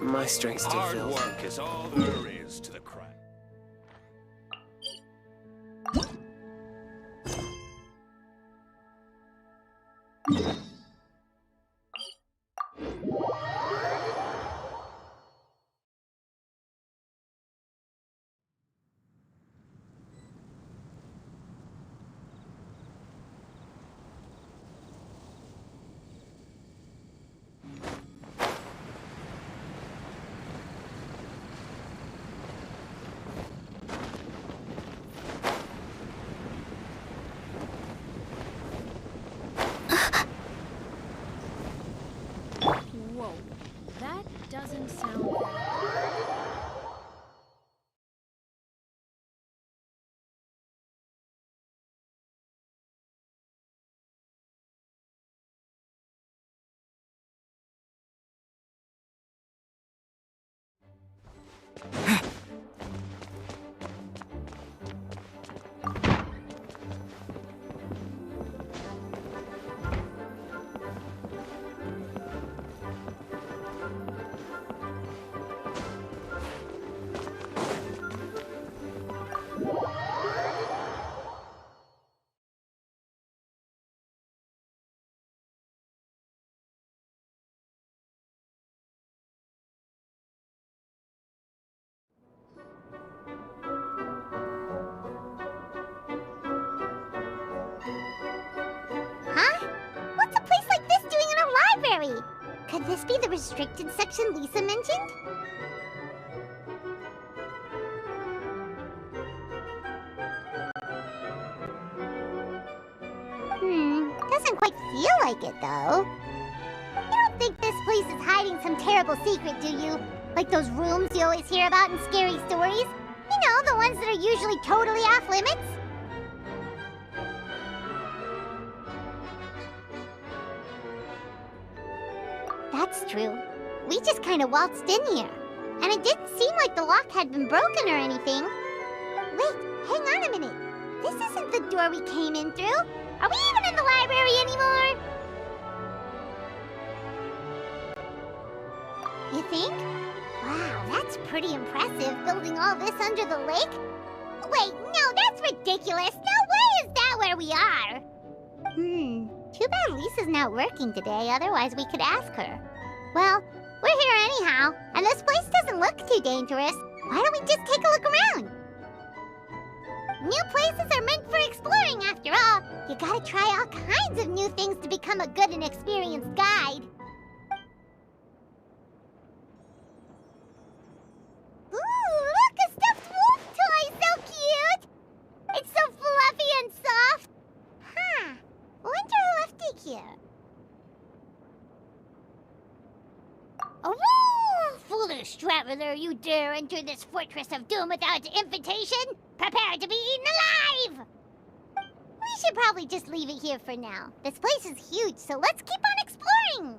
My strength still Hard fails. work is all there is to the craft. Whoa, that doesn't sound right. Huh? What's a place like this doing in a library? Could this be the restricted section Lisa mentioned? Doesn't quite feel like it, though. You don't think this place is hiding some terrible secret, do you? Like those rooms you always hear about in scary stories? You know, the ones that are usually totally off limits? That's true. We just kind of waltzed in here. And it didn't seem like the lock had been broken or anything. Wait, hang on a minute. This isn't the door we came in through. Are we even in the library anymore? You think? Wow, that's pretty impressive, building all this under the lake. Wait, no, that's ridiculous. No way is that where we are. Too bad Lisa's not working today, otherwise we could ask her. Well, we're here anyhow, and this place doesn't look too dangerous. Why don't we just take a look around? New places are meant for exploring, after all. You gotta try all kinds of new things to become a good and experienced guide. Ooh, look, a stuffed wolf toy! So cute! It's so fluffy and soft. Huh. Wonder who left it here. Oh, foolish traveler, you dare enter this fortress of doom without invitation? Prepare to be eaten alive! We should probably just leave it here for now. This place is huge, so let's keep on exploring!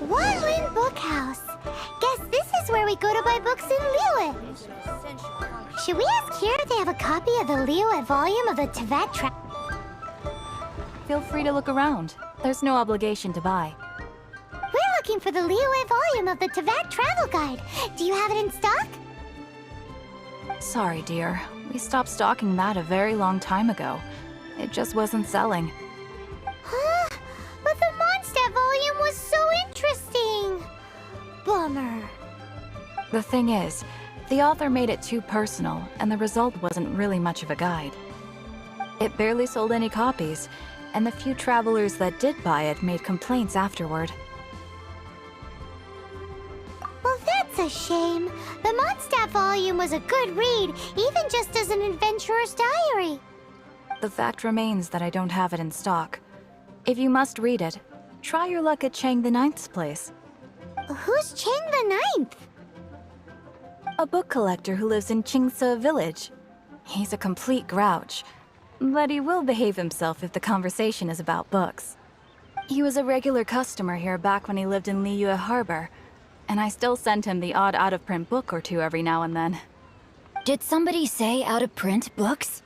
One Lin Bookhouse. Guess this is where we go to buy books in Liyue. Should we ask here if they have a copy of the Liyue volume of the TheEnd? Feel free to look around. There's no obligation to buy. We're looking for the Liyue volume of the TheEnd travel guide. Do you have it in stock? Sorry, dear. We stopped stocking that a very long time ago. It just wasn't selling. Huh? But the Mondstadt volume was so interesting. Bummer. The thing is, the author made it too personal, and the result wasn't really much of a guide. It barely sold any copies, and the few travelers that did buy it made complaints afterward. Well, that's a shame. The Mondstadt volume was a good read, even just as an adventurer's diary. The fact remains that I don't have it in stock. If you must read it, try your luck at Chang the Ninth's place. Who's Chang the Ninth? A book collector who lives in Qingse village. He's a complete grouch, but he will behave himself if the conversation is about books. He was a regular customer here back when he lived in Liyue Harbor, and I still send him the odd out-of-print book or two every now and then. Did somebody say out-of-print books?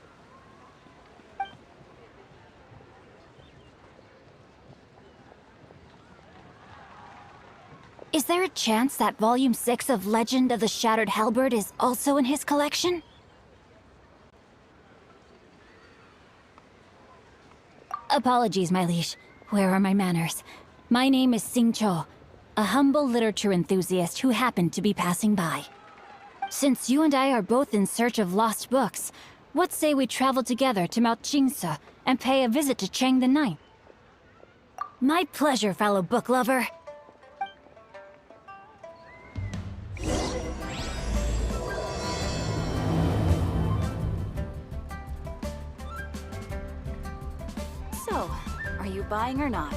Is there a chance that Volume 6 of Legend of the Shattered Halberd is also in his collection? Apologies, my liege. Where are my manners? My name is Sing Cho, a humble literature enthusiast who happened to be passing by. Since you and I are both in search of lost books, what say we travel together to Mount Qingse and pay a visit to Chang the Ninth? My pleasure, fellow book lover. So, are you buying or not?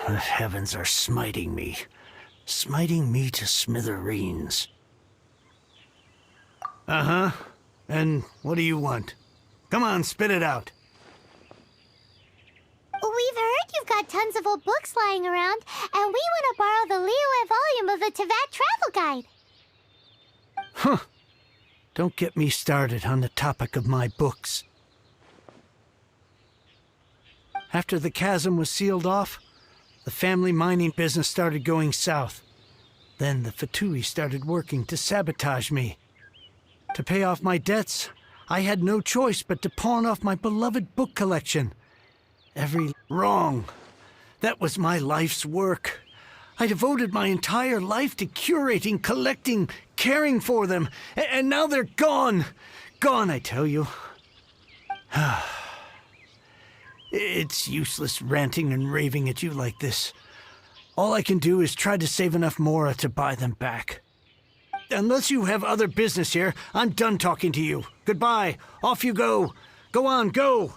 The heavens are smiting me to smithereens. Uh-huh. And what do you want? Come on, spit it out. We've heard you've got tons of old books lying around, and we want to borrow the Liyue volume of the TheEnd travel guide. Huh. Don't get me started on the topic of my books. After the chasm was sealed off, the family mining business started going south. Then the Fatui started working to sabotage me. To pay off my debts, I had no choice but to pawn off my beloved book collection. Wrong. That was my life's work. I devoted my entire life to curating, collecting, caring for them, and now they're gone. Gone, I tell you. It's useless ranting and raving at you like this. All I can do is try to save enough Mora to buy them back. unless you have other business here, I'm done talking to you. Goodbye. Off you go. Go on, go.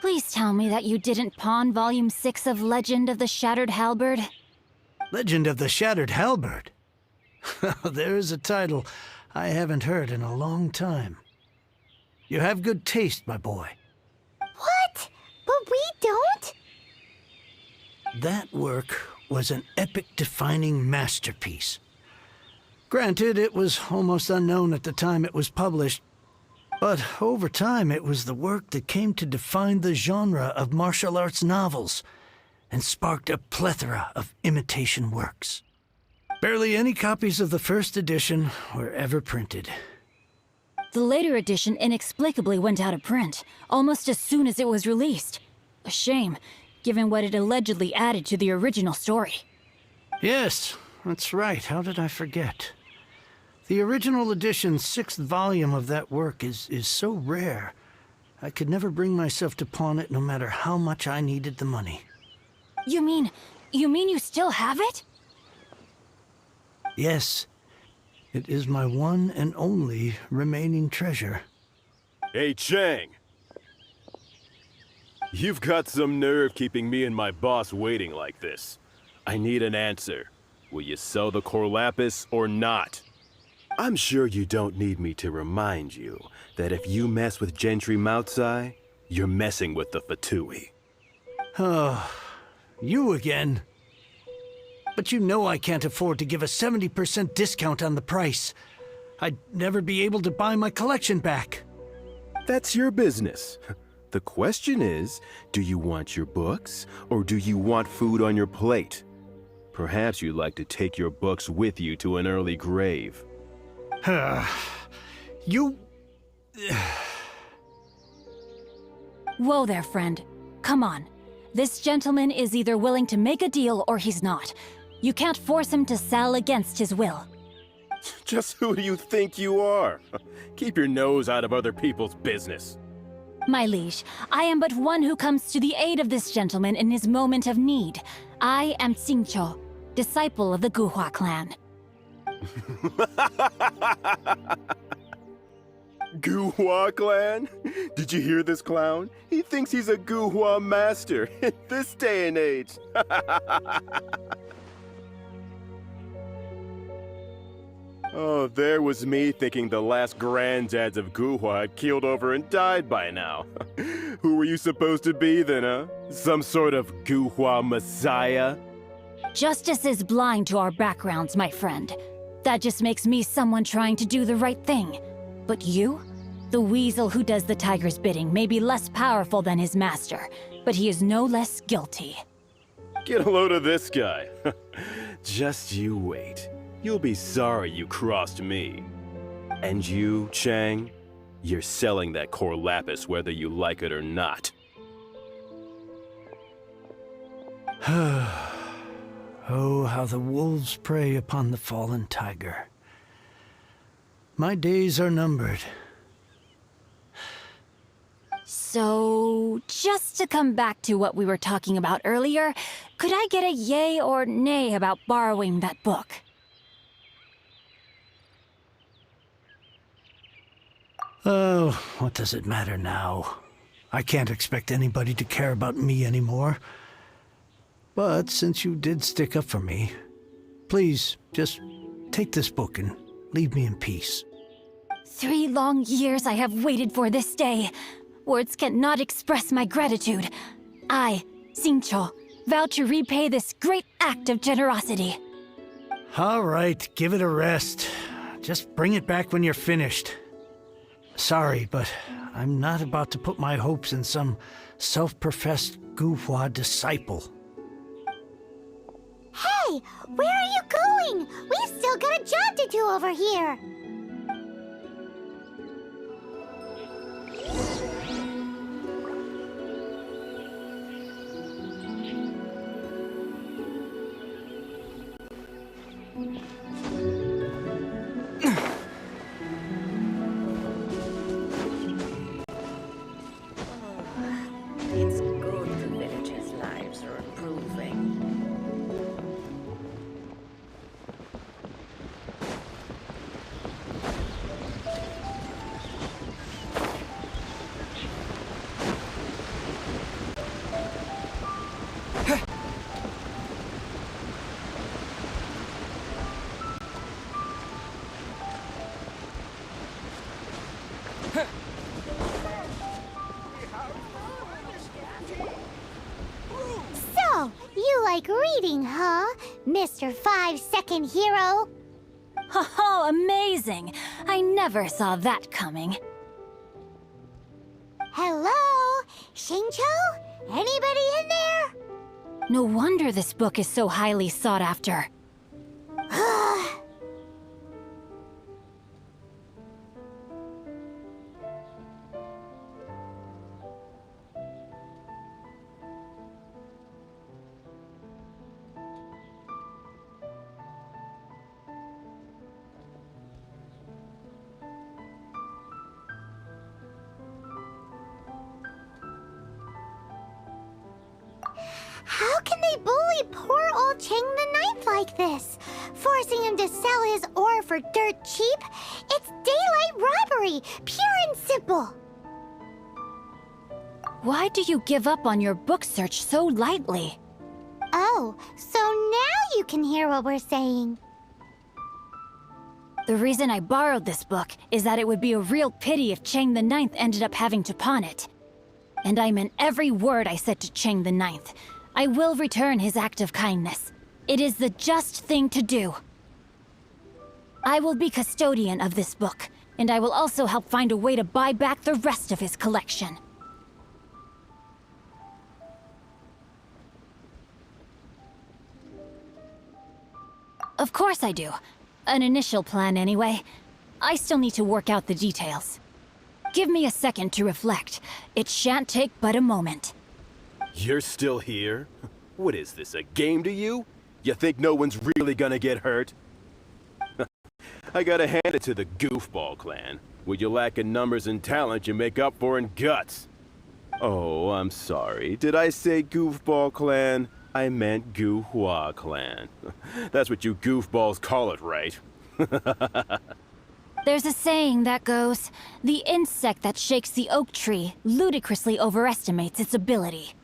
Please tell me that you didn't pawn Volume 6 of Legend of the Shattered Halberd? Legend of the Shattered Halberd? There's a title I haven't heard in a long time. You have good taste, my boy. What? But we don't? That work was an epic-defining masterpiece. Granted, it was almost unknown at the time it was published, but over time it was the work that came to define the genre of martial arts novels and sparked a plethora of imitation works. Barely any copies of the first edition were ever printed. The later edition inexplicably went out of print, almost as soon as it was released. A shame, given what it allegedly added to the original story. Yes, that's right. How did I forget? The original edition's 6th volume of that work is so rare, I could never bring myself to pawn it no matter how much I needed the money. You mean you still have it? Yes. It is my one and only remaining treasure. Hey, Chang! You've got some nerve keeping me and my boss waiting like this. I need an answer. Will you sell the core lapis or not? I'm sure you don't need me to remind you that if you mess with Gentry Moutsai, you're messing with the Fatui. Oh, you again. But you know I can't afford to give a 70% discount on the price. I'd never be able to buy my collection back. That's your business. The question is, do you want your books, or do you want food on your plate? Perhaps you'd like to take your books with you to an early grave. You... Whoa there, friend. Come on. This gentleman is either willing to make a deal or he's not. You can't force him to sell against his will. Just who do you think you are? Keep your nose out of other people's business. My liege, I am but one who comes to the aid of this gentleman in his moment of need. I am Xingqiu, disciple of the Guhua clan. Guhua clan? Did you hear this clown? He thinks he's a Guhua master in this day and age. Oh, there was me thinking the last granddads of Guhua had keeled over and died by now. Who were you supposed to be then, huh? Some sort of Guhua messiah? Justice is blind to our backgrounds, my friend. That just makes me someone trying to do the right thing. But you? The weasel who does the tiger's bidding may be less powerful than his master, but he is no less guilty. Get a load of this guy. Just you wait. You'll be sorry you crossed me. And you, Chang, you're selling that core lapis whether you like it or not. Oh, how the wolves prey upon the fallen tiger. My days are numbered. So, just to come back to what we were talking about earlier, could I get a yay or nay about borrowing that book? Oh, what does it matter now? I can't expect anybody to care about me anymore. But since you did stick up for me, please, just take this book and leave me in peace. 3 long years I have waited for this day. Words cannot express my gratitude. I, Xingqiu, vow to repay this great act of generosity. All right, give it a rest. Just bring it back when you're finished. Sorry, but I'm not about to put my hopes in some self-professed Guhua disciple. Hey, where are you going? We've still got a job to do over here. It's good the villagers' lives are improving. So, you like reading, huh, Mr. 5-second hero? Oh, amazing! I never saw that coming. Hello? Xingqiu? Anybody in there? No wonder this book is so highly sought after. How can they bully poor old Cheng the Ninth like this? Forcing him to sell his ore for dirt cheap? It's daylight robbery, pure and simple. Why do you give up on your book search so lightly? Oh, so now you can hear what we're saying. The reason I borrowed this book is that it would be a real pity if Cheng the Ninth ended up having to pawn it. And I meant every word I said to Cheng the Ninth. I will return his act of kindness. It is the just thing to do. I will be custodian of this book, and I will also help find a way to buy back the rest of his collection. Of course I do. An initial plan anyway. I still need to work out the details. Give me a second to reflect. It shan't take but a moment. You're still here? What is this, a game to you? You think no one's really gonna get hurt? I gotta hand it to the Goofball clan. What you lack in numbers and talent, you make up for in guts. Oh, I'm sorry. Did I say Goofball clan? I meant Guhua clan. That's what you goofballs call it, right? There's a saying that goes, the insect that shakes the oak tree ludicrously overestimates its ability.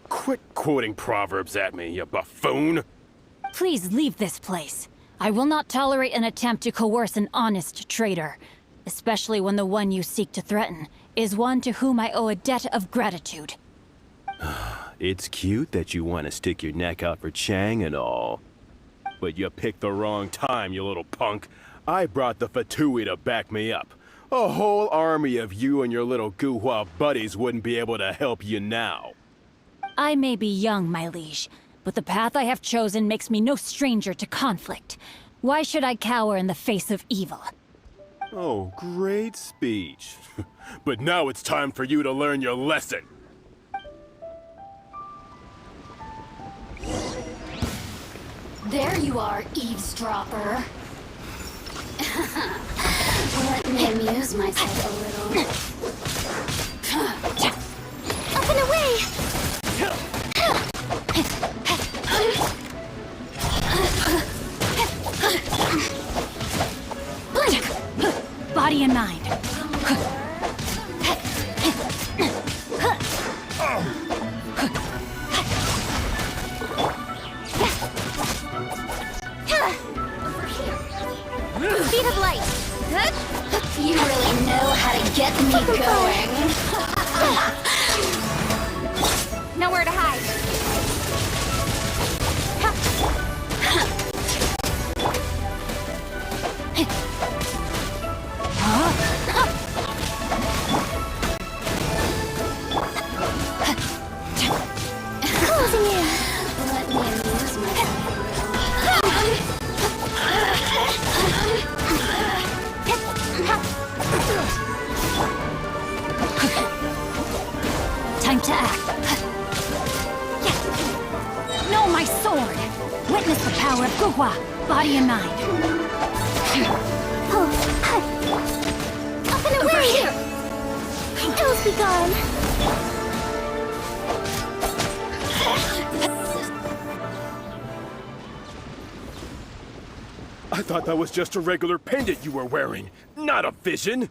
Quit quoting proverbs at me, you buffoon! Please leave this place. I will not tolerate an attempt to coerce an honest trader, especially when the one you seek to threaten is one to whom I owe a debt of gratitude. It's cute that you want to stick your neck out for Chang and all. But you picked the wrong time, you little punk. I brought the Fatui to back me up. A whole army of you and your little Guhua buddies wouldn't be able to help you now. I may be young, my liege, but the path I have chosen makes me no stranger to conflict. Why should I cower in the face of evil? Oh, great speech. But now it's time for you to learn your lesson. There you are, eavesdropper. Let me amuse myself a little. Up and away! Body and mind. Speed of light! You really know how to get me going. Nowhere to hide. Closing in. Let me amuse myself Time to act. No, my sword! Witness the power of Guhua, body and mind. Up and away! Over here. Ills be gone. I thought that was just a regular pendant you were wearing, not a vision.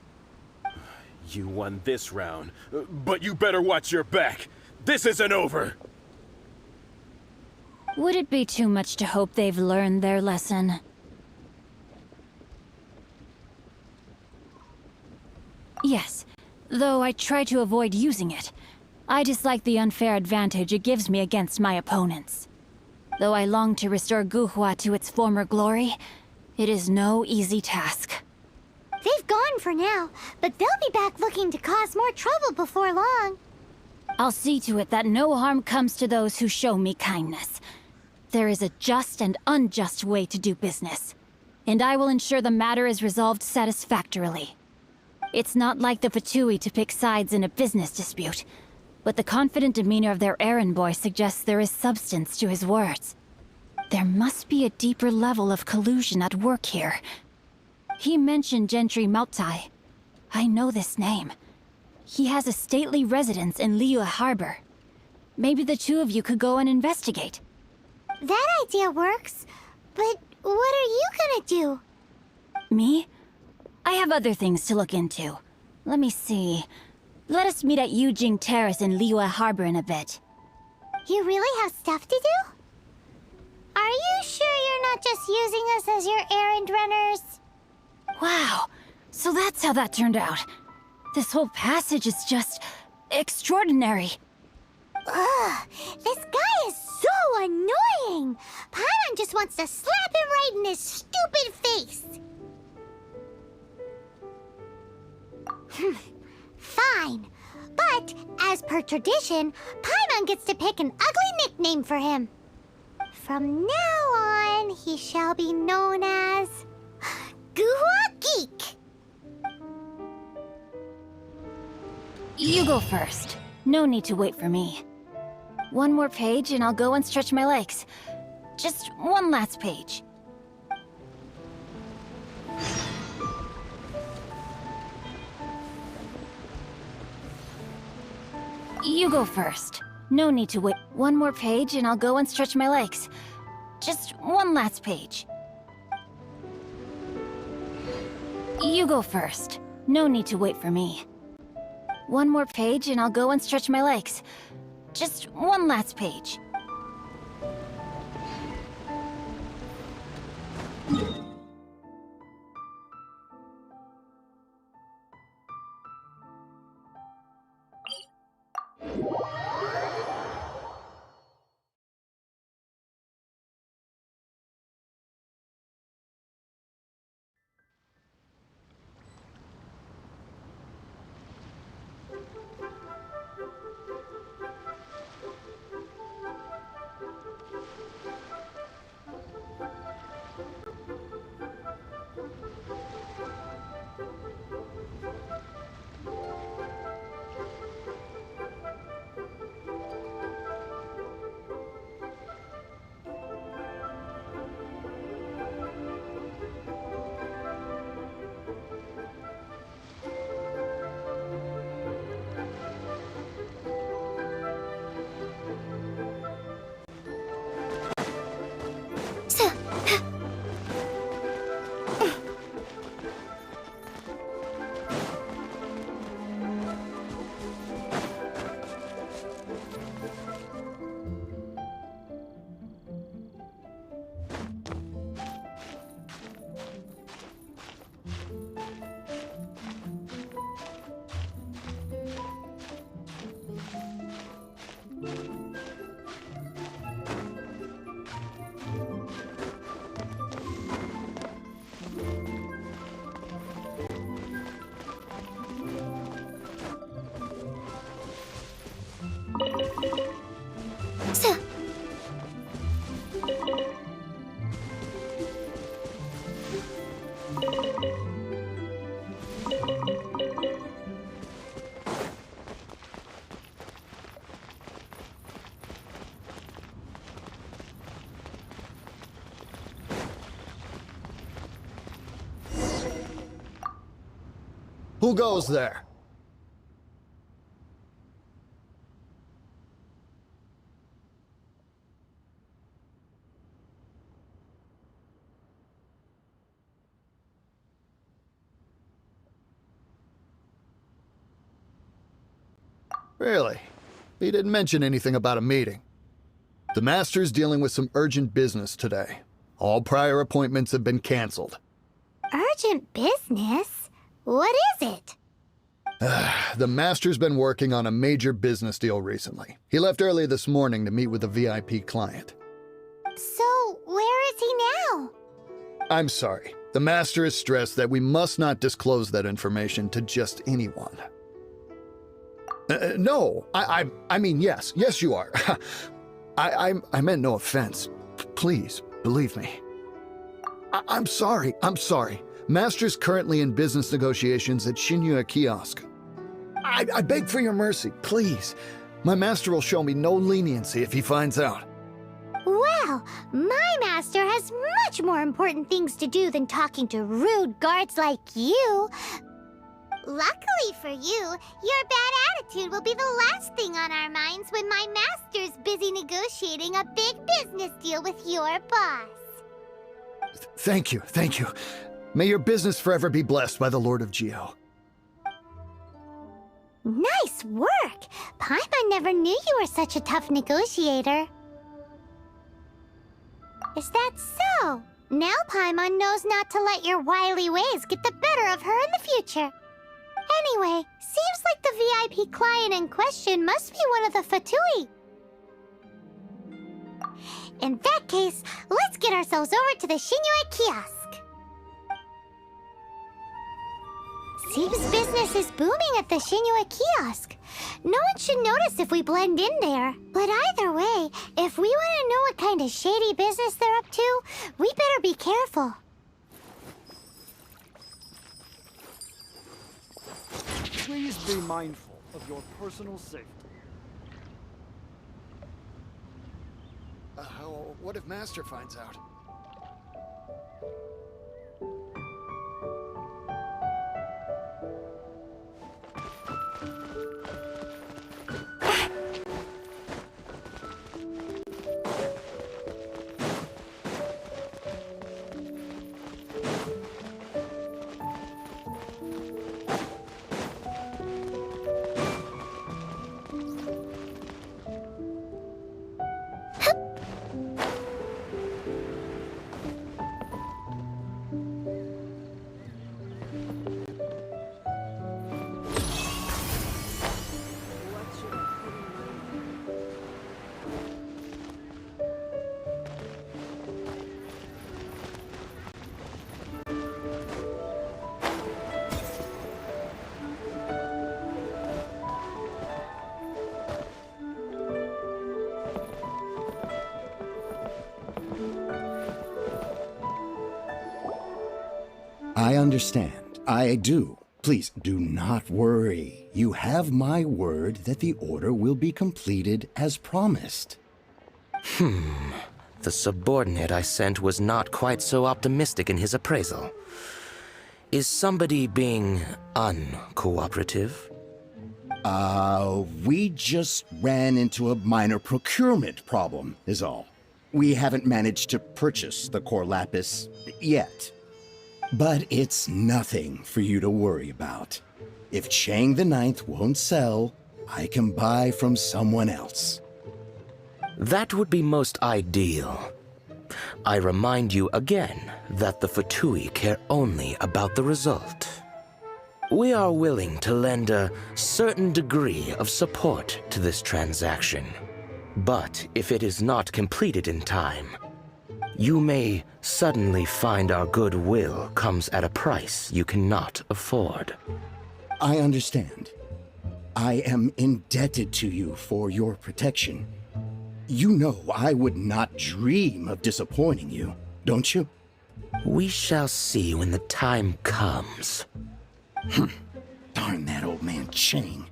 You won this round, but you better watch your back. This isn't over. Would it be too much to hope they've learned their lesson? though I try to avoid using it. I dislike the unfair advantage it gives me against my opponents. Though I long to restore Guhua to its former glory, it is no easy task. They've gone for now, but they'll be back looking to cause more trouble before long. I'll see to it that no harm comes to those who show me kindness. There is a just and unjust way to do business, and I will ensure the matter is resolved satisfactorily. It's not like the Fatui to pick sides in a business dispute, but the confident demeanor of their errand boy suggests there is substance to his words. There must be a deeper level of collusion at work here. He mentioned Gentry Mautai. I know this name. He has a stately residence in Liyue Harbor. Maybe the two of you could go and investigate. That idea works, but what are you gonna do? Me? I have other things to look into. Let me see. Let us meet at Yujing Terrace in Liyue Harbor in a bit. You really have stuff to do? Are you sure you're not just using us as your errand runners? Wow, so that's how that turned out. This whole passage is just extraordinary. Ugh, this guy is so annoying! Paimon just wants to slap him right in his stupid face! Fine. But, as per tradition, Paimon gets to pick an ugly nickname for him. From now on, he shall be known as... Guhua Geek! You go first. No need to wait for me. One more page and I'll go and stretch my legs. Just one last page. You go first. No need to wait. One more page and I'll go and stretch my legs. Just one last page. You go first. No need to wait for me. One more page and I'll go and stretch my legs. Just one last page. Who goes there? Really? He didn't mention anything about a meeting. The Master's dealing with some urgent business today. All prior appointments have been canceled. Urgent business? What is it? The Master's been working on a major business deal recently. He left early this morning to meet with a VIP client. So, where is he now? I'm sorry. The Master is stressed that we must not disclose that information to just anyone. No, I mean, yes, you are. I meant no offense. Please, believe me. I'm sorry. Master's currently in business negotiations at Shinya Kiosk. I beg for your mercy, please. My master will show me no leniency if he finds out. Well, my master has much more important things to do than talking to rude guards like you. Luckily for you, your bad attitude will be the last thing on our minds when my master's busy negotiating a big business deal with your boss. Thank you. May your business forever be blessed by the Lord of Geo. Nice work! Paimon never knew you were such a tough negotiator. Is that so? Now Paimon knows not to let your wily ways get the better of her in the future. Anyway, seems like the VIP client in question must be one of the Fatui. In that case, let's get ourselves over to the Shinua Kiosk. Seems business is booming at the Shinua Kiosk. No one should notice if we blend in there. But either way, if we want to know what kind of shady business they're up to, we better be careful. Please be mindful of your personal safety. What if Master finds out? I understand. I do. Please do not worry. You have my word that the order will be completed as promised. The subordinate I sent was not quite so optimistic in his appraisal. Is somebody being uncooperative? We just ran into a minor procurement problem, is all. We haven't managed to purchase the core lapis yet. But it's nothing for you to worry about. If Chang the Ninth won't sell, I can buy from someone else. That would be most ideal. I remind you again that the Fatui care only about the result. We are willing to lend a certain degree of support to this transaction. But if it is not completed in time, you may suddenly find our goodwill comes at a price you cannot afford. I understand. I am indebted to you for your protection. You know I would not dream of disappointing you, don't you? We shall see when the time comes. Darn that old man Chang.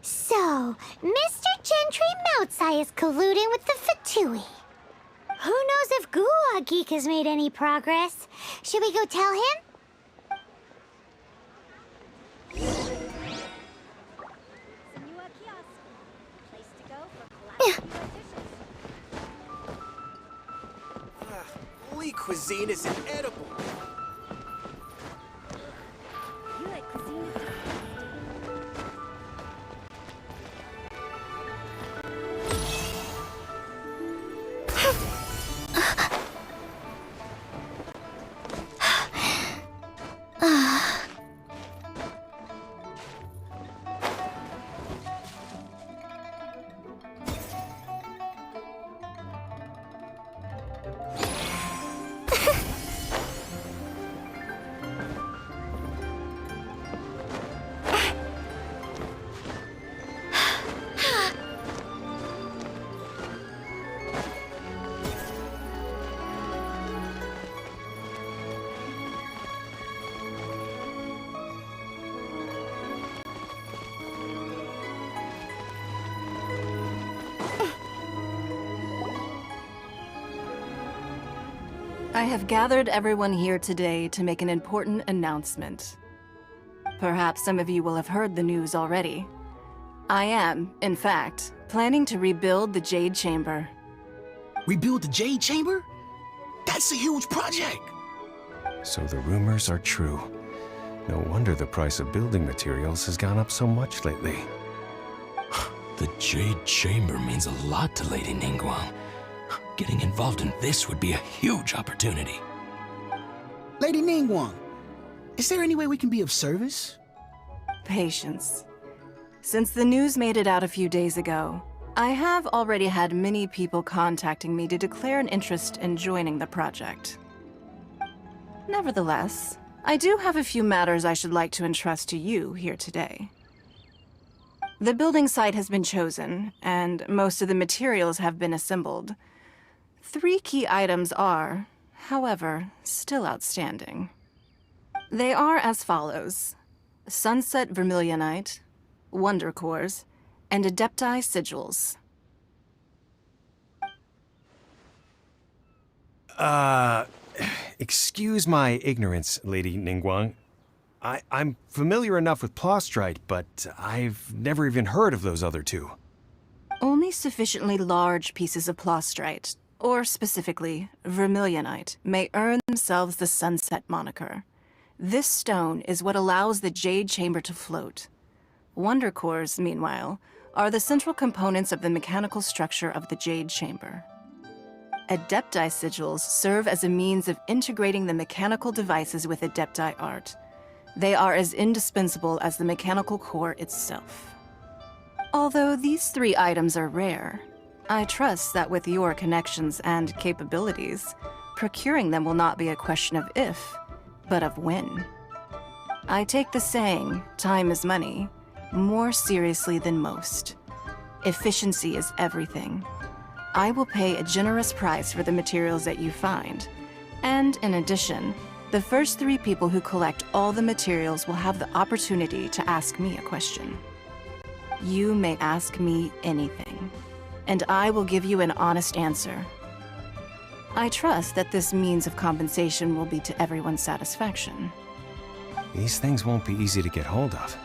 So, Mr. Gentry Moutsai is colluding with the Fatui. Who knows if Gua Geek has made any progress? Should we go tell him? Holy cuisine is inedible. You like cuisine? I have gathered everyone here today to make an important announcement. Perhaps some of you will have heard the news already. I am, in fact, planning to rebuild the Jade Chamber. Rebuild the Jade Chamber? That's a huge project! So the rumors are true. No wonder the price of building materials has gone up so much lately. The Jade Chamber means a lot to Lady Ningguang. Getting involved in this would be a huge opportunity. Lady Ningguang, is there any way we can be of service? Patience. Since the news made it out a few days ago, I have already had many people contacting me to declare an interest in joining the project. Nevertheless, I do have a few matters I should like to entrust to you here today. The building site has been chosen, and most of the materials have been assembled. 3 key items are, however, still outstanding. They are as follows: Sunset Vermilionite, Wonder Cores, and Adepti Sigils. Excuse my ignorance, Lady Ningguang. I'm familiar enough with Plostrite, but I've never even heard of those other 2. Only sufficiently large pieces of Plostrite, or specifically Vermilionite, may earn themselves the Sunset moniker. This stone is what allows the Jade Chamber to float. Wonder Cores, meanwhile, are the central components of the mechanical structure of the Jade Chamber. Adepti Sigils serve as a means of integrating the mechanical devices with Adepti art. They are as indispensable as the mechanical core itself. Although these 3 items are rare, I trust that with your connections and capabilities, procuring them will not be a question of if, but of when. I take the saying, time is money, more seriously than most. Efficiency is everything. I will pay a generous price for the materials that you find, and in addition, the first 3 people who collect all the materials will have the opportunity to ask me a question. You may ask me anything, and I will give you an honest answer. I trust that this means of compensation will be to everyone's satisfaction. These things won't be easy to get hold of.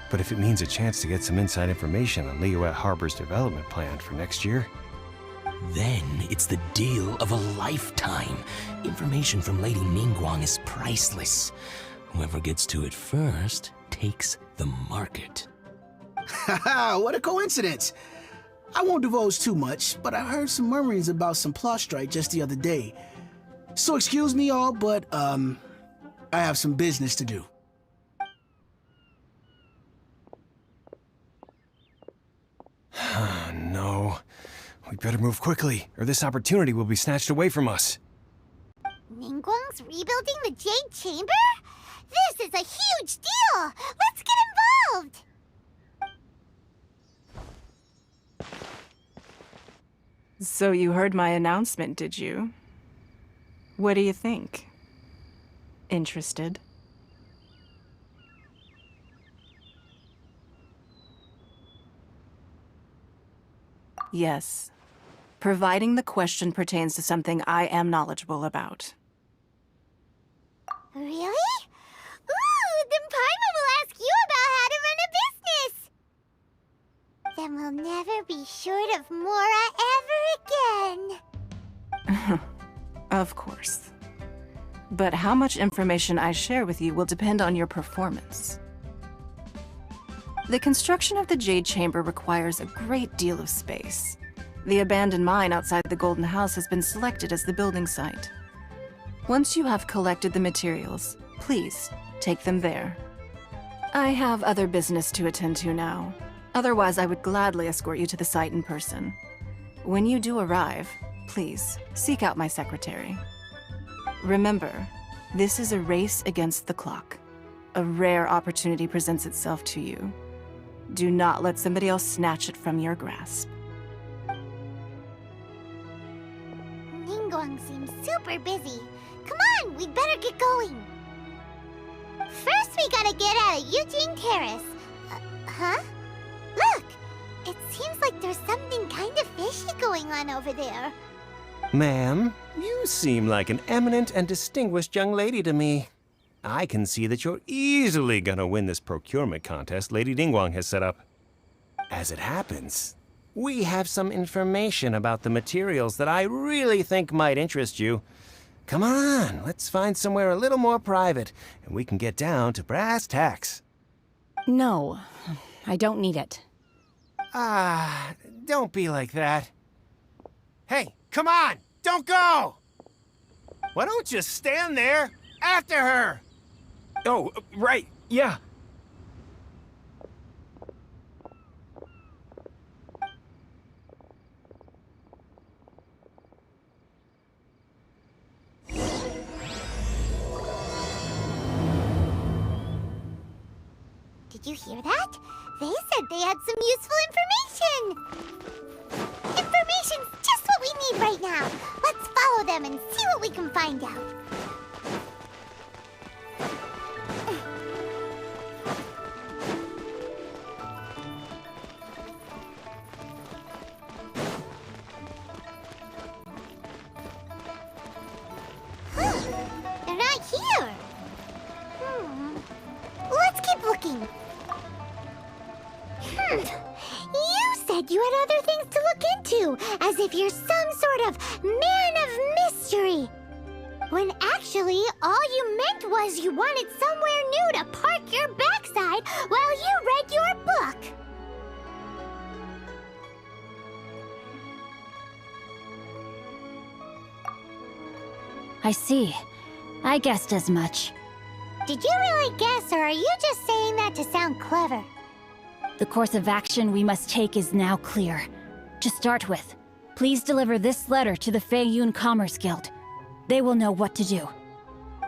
But if it means a chance to get some inside information on Liyuet Harbor's development plan for next year... Then it's the deal of a lifetime. Information from Lady Ningguang is priceless. Whoever gets to it first takes the market. Haha, what a coincidence! I won't divulge too much, but I heard some murmurings about some Plostrite just the other day. So excuse me all, but, I have some business to do. No. We better move quickly, or this opportunity will be snatched away from us. Ningguang's rebuilding the Jade Chamber? This is a huge deal! Let's get involved! So you heard my announcement, did you? What do you think? Interested? Yes. Providing the question pertains to something I am knowledgeable about. Really? Ooh, then Paimon will ask you about how to run a business! Then we'll never be short of Mora ever again. Of course. But how much information I share with you will depend on your performance. The construction of the Jade Chamber requires a great deal of space. The abandoned mine outside the Golden House has been selected as the building site. Once you have collected the materials, please take them there. I have other business to attend to now. Otherwise, I would gladly escort you to the site in person. When you do arrive, please seek out my secretary. Remember, this is a race against the clock. A rare opportunity presents itself to you. Do not let somebody else snatch it from your grasp. Ningguang seems super busy. Come on, we'd better get going. First, we gotta get out of Eugene Terrace. Huh? Look! It seems like there's something kind of fishy going on over there. Ma'am, you seem like an eminent and distinguished young lady to me. I can see that you're easily gonna win this procurement contest Lady Ningguang has set up. As it happens, we have some information about the materials that I really think might interest you. Come on, let's find somewhere a little more private, and we can get down to brass tacks. No, I don't need it. Ah, don't be like that. Hey, come on! Don't go! Why don't you stand there after her? Oh, right, yeah. Did you hear that? They said they had some useful information! Information's just what we need right now! Let's follow them and see what we can find out. They're not here! Let's keep looking. You said you had other things to look into, as if you're some sort of man of mystery. When actually, all you meant was you wanted somewhere new to park your backside while you read your book. I see. I guessed as much. Did you really guess, or are you just saying that to sound clever? The course of action we must take is now clear. To start with, please deliver this letter to the Feiyun Commerce Guild. They will know what to do.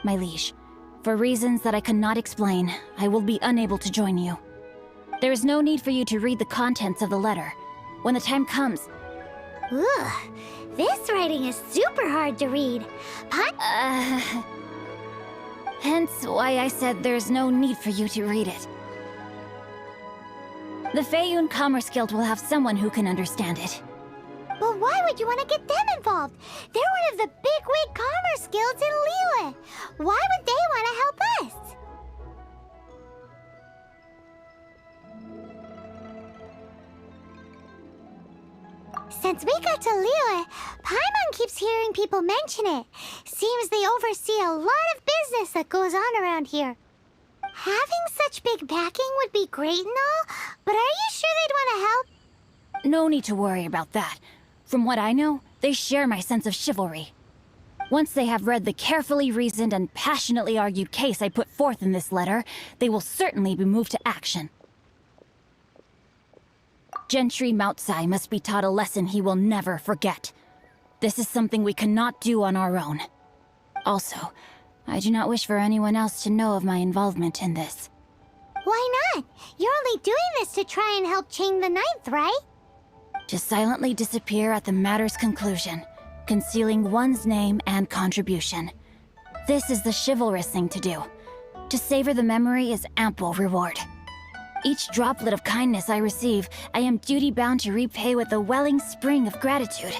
My liege, for reasons that I cannot explain, I will be unable to join you. There is no need for you to read the contents of the letter. When the time comes... Ugh, this writing is super hard to read. Hence why I said there's no need for you to read it. The Feiyun Commerce Guild will have someone who can understand it. But why would you want to get them involved? They're one of the bigwig commerce guilds in Liyue. Why would they want to help us? Since we got to Liyue, Paimon keeps hearing people mention it. Seems they oversee a lot of business that goes on around here. Having such big backing would be great and all, but are you sure they'd want to help? No need to worry about that. From what I know, they share my sense of chivalry. Once they have read the carefully reasoned and passionately argued case I put forth in this letter, they will certainly be moved to action. Gentry Moutsai must be taught a lesson he will never forget. This is something we cannot do on our own. Also, I do not wish for anyone else to know of my involvement in this. Why not? You're only doing this to try and help Chang the Ninth, right? To silently disappear at the matter's conclusion, concealing one's name and contribution. This is the chivalrous thing to do. To savor the memory is ample reward. Each droplet of kindness I receive, I am duty-bound to repay with a welling spring of gratitude.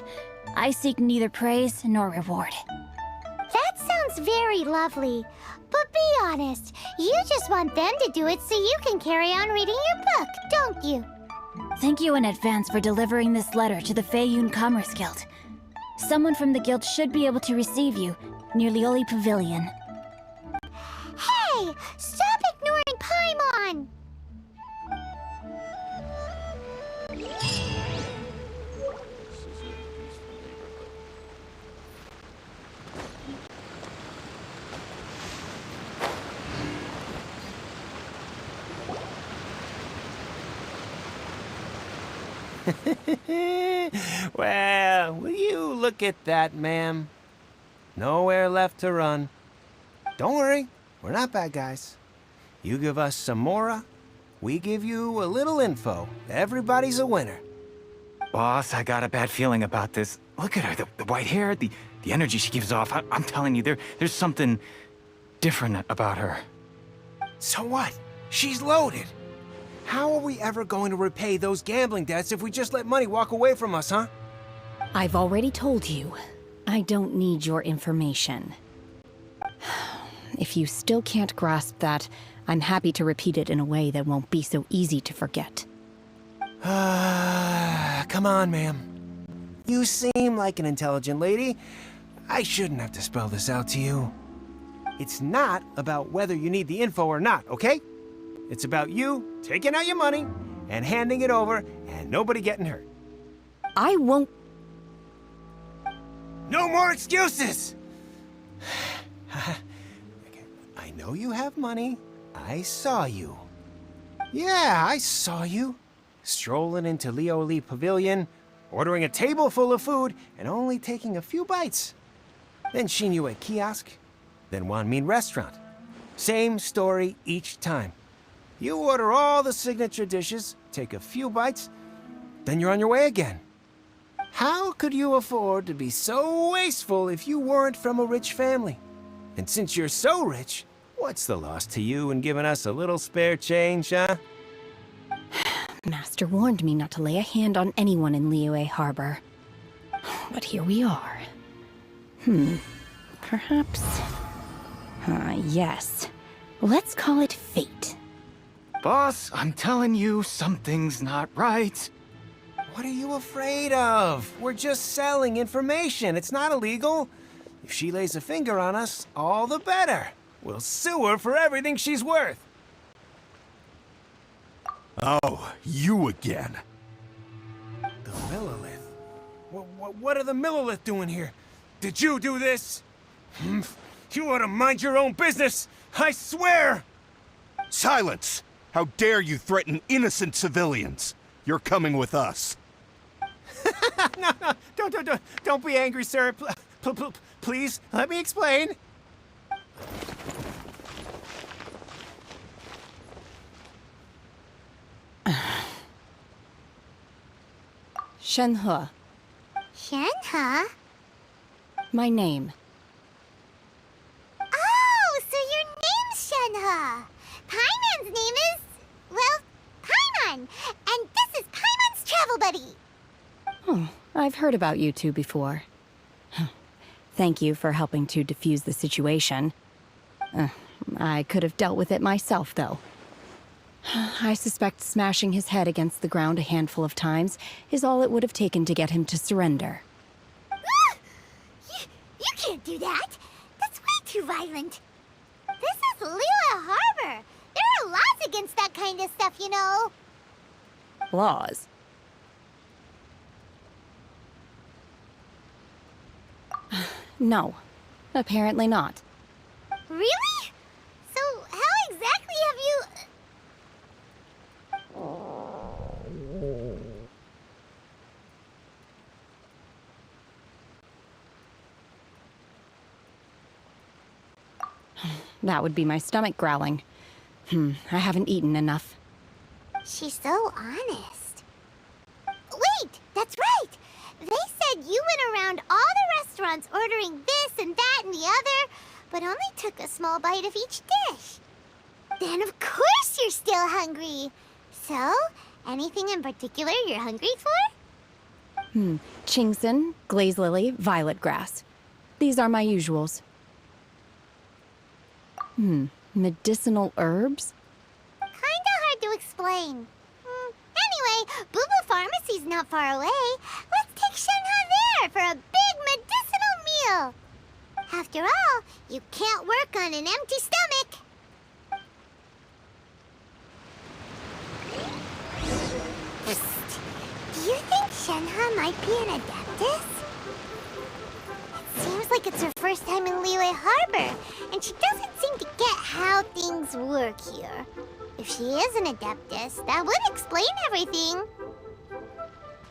I seek neither praise nor reward. That sounds very lovely. But be honest, you just want them to do it so you can carry on reading your book, don't you? Thank you in advance for delivering this letter to the Feiyun Commerce Guild. Someone from the guild should be able to receive you near Lioli Pavilion. Hey! Stop ignoring Paimon! Well, will you look at that, ma'am? Nowhere left to run. Don't worry, we're not bad guys. You give us some mora, we give you a little info. Everybody's a winner. Boss, I got a bad feeling about this. Look at her, the white hair, the energy she gives off. I'm telling you, there's something different about her. So what? She's loaded. How are we ever going to repay those gambling debts if we just let money walk away from us, huh? I've already told you. I don't need your information. If you still can't grasp that, I'm happy to repeat it in a way that won't be so easy to forget. Come on, ma'am. You seem like an intelligent lady. I shouldn't have to spell this out to you. It's not about whether you need the info or not, okay? It's about you taking out your money and handing it over and nobody getting hurt. I won't... No more excuses! I know you have money. I saw you. Yeah, I saw you. Strolling into Lioli Pavilion, ordering a table full of food, and only taking a few bites. Then Shinue Kiosk, then Wanmin Restaurant. Same story each time. You order all the signature dishes, take a few bites, then you're on your way again. How could you afford to be so wasteful if you weren't from a rich family? And since you're so rich, what's the loss to you in giving us a little spare change, huh? Master warned me not to lay a hand on anyone in Liyue Harbor. But here we are. Perhaps... yes. Let's call it fate. Boss, I'm telling you, something's not right. What are you afraid of? We're just selling information. It's not illegal. If she lays a finger on us, all the better. We'll sue her for everything she's worth. Oh, you again. The Millilith? What are the Millilith doing here? Did you do this? You ought to mind your own business, I swear! Silence! How dare you threaten innocent civilians? You're coming with us. No, don't be angry, sir. Please, let me explain. Shenhe. Shenhe? My name. Oh, so your name's Shenhe. Paimon's name is... well, Paimon. And this is Paimon's travel buddy. Oh, I've heard about you two before. Thank you for helping to defuse the situation. I could have dealt with it myself, though. I suspect smashing his head against the ground a handful of times is all it would have taken to get him to surrender. You can't do that. That's way too violent. This is Liyue Harbor. There are laws against that kind of stuff, you know. Laws? No, apparently not. Really? So how exactly have you... That would be my stomach growling. I haven't eaten enough. She's so honest. Wait, that's right! They said you went around all the restaurants ordering this and that and the other, but only took a small bite of each dish. Then of course you're still hungry. So, anything in particular you're hungry for? Chingson, glaze lily, violet grass. These are my usuals. Medicinal herbs? Kinda hard to explain. Anyway, Boo Boo Pharmacy's not far away. Let's take Shenhe there for a big medicinal meal. After all, you can't work on an empty stomach. Do you think Shenhe might be an adeptus? It seems like it's her first time in Liyue Harbor, and she doesn't seem to get how things work here. If she is an adeptus, that would explain everything.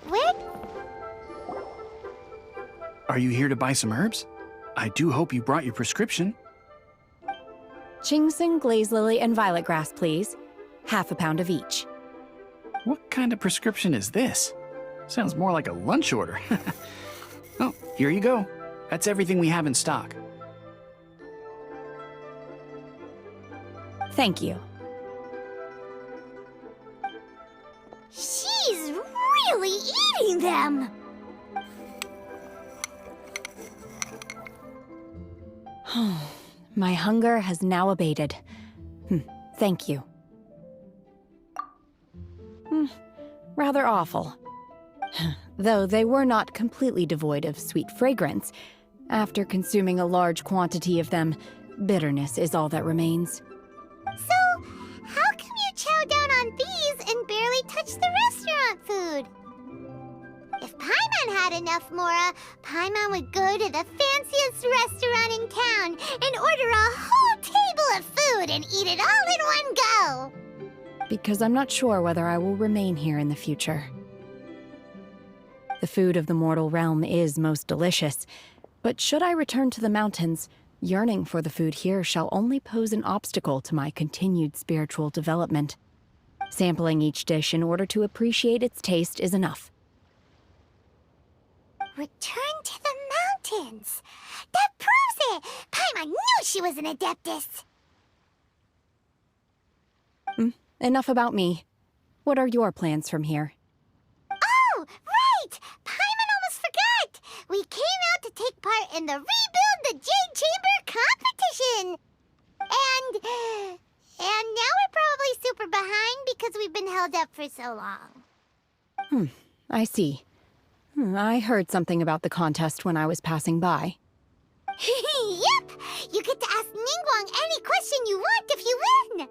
Where... Are you here to buy some herbs? I do hope you brought your prescription. Chingson, glaze lily, and violet grass, please. Half a pound of each. What kind of prescription is this? Sounds more like a lunch order. Oh, here you go. That's everything we have in stock. Thank you. She's really eating them! My hunger has now abated. Thank you. Rather awful. Though they were not completely devoid of sweet fragrance. After consuming a large quantity of them, bitterness is all that remains. So, how come you chow down on these and barely touch the restaurant food? If Paimon had enough Mora, Paimon would go to the fanciest restaurant in town and order a whole table of food and eat it all in one go. Because I'm not sure whether I will remain here in the future. The food of the mortal realm is most delicious, but should I return to the mountains, yearning for the food here shall only pose an obstacle to my continued spiritual development. Sampling each dish in order to appreciate its taste is enough. Return to the mountains! That proves it! Paimon knew she was an Adeptus! Enough about me. What are your plans from here? Oh, right! Paimon almost forgot! We came out to take part in the Rebuild the Jade Chamber competition! And now we're probably super behind because we've been held up for so long. I see. I heard something about the contest when I was passing by. Yep! You get to ask Ningguang any question you want if you win!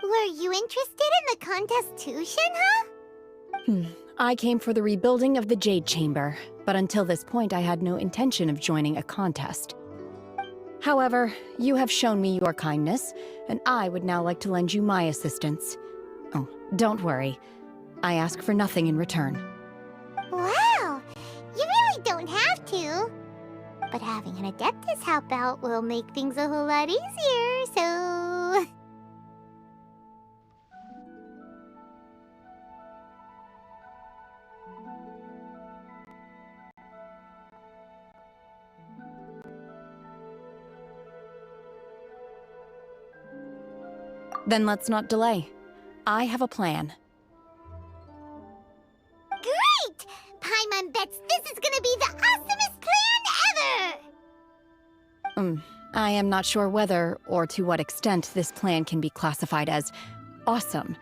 Were you interested in the contest too, Shenhe? I came for the rebuilding of the Jade Chamber, but until this point I had no intention of joining a contest. However, you have shown me your kindness, and I would now like to lend you my assistance. Oh, don't worry. I ask for nothing in return. Wow! You really don't have to. But having an Adeptus help out will make things a whole lot easier, so... Then let's not delay. I have a plan. Great! Paimon bets this is gonna be the awesomest plan ever! I am not sure whether or to what extent this plan can be classified as awesome.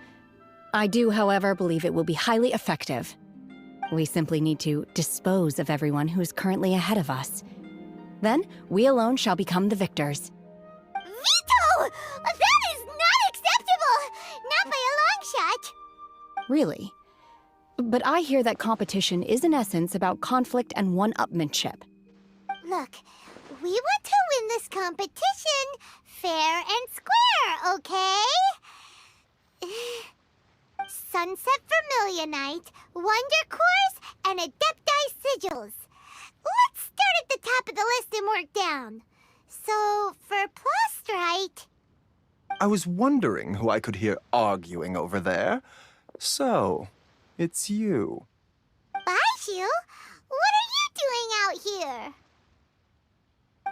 I do, however, believe it will be highly effective. We simply need to dispose of everyone who is currently ahead of us. Then, we alone shall become the victors. Veto! That is not acceptable! Not by a long shot! Really? But I hear that competition is in essence about conflict and one-upmanship. Look, we want to win this competition fair and square, okay? Sunset Vermilionite, Wonder Cores, and Adepti Sigils. Let's start at the top of the list and work down. So, for Plostrite... I was wondering who I could hear arguing over there. So, it's you. Baishu? What are you doing out here?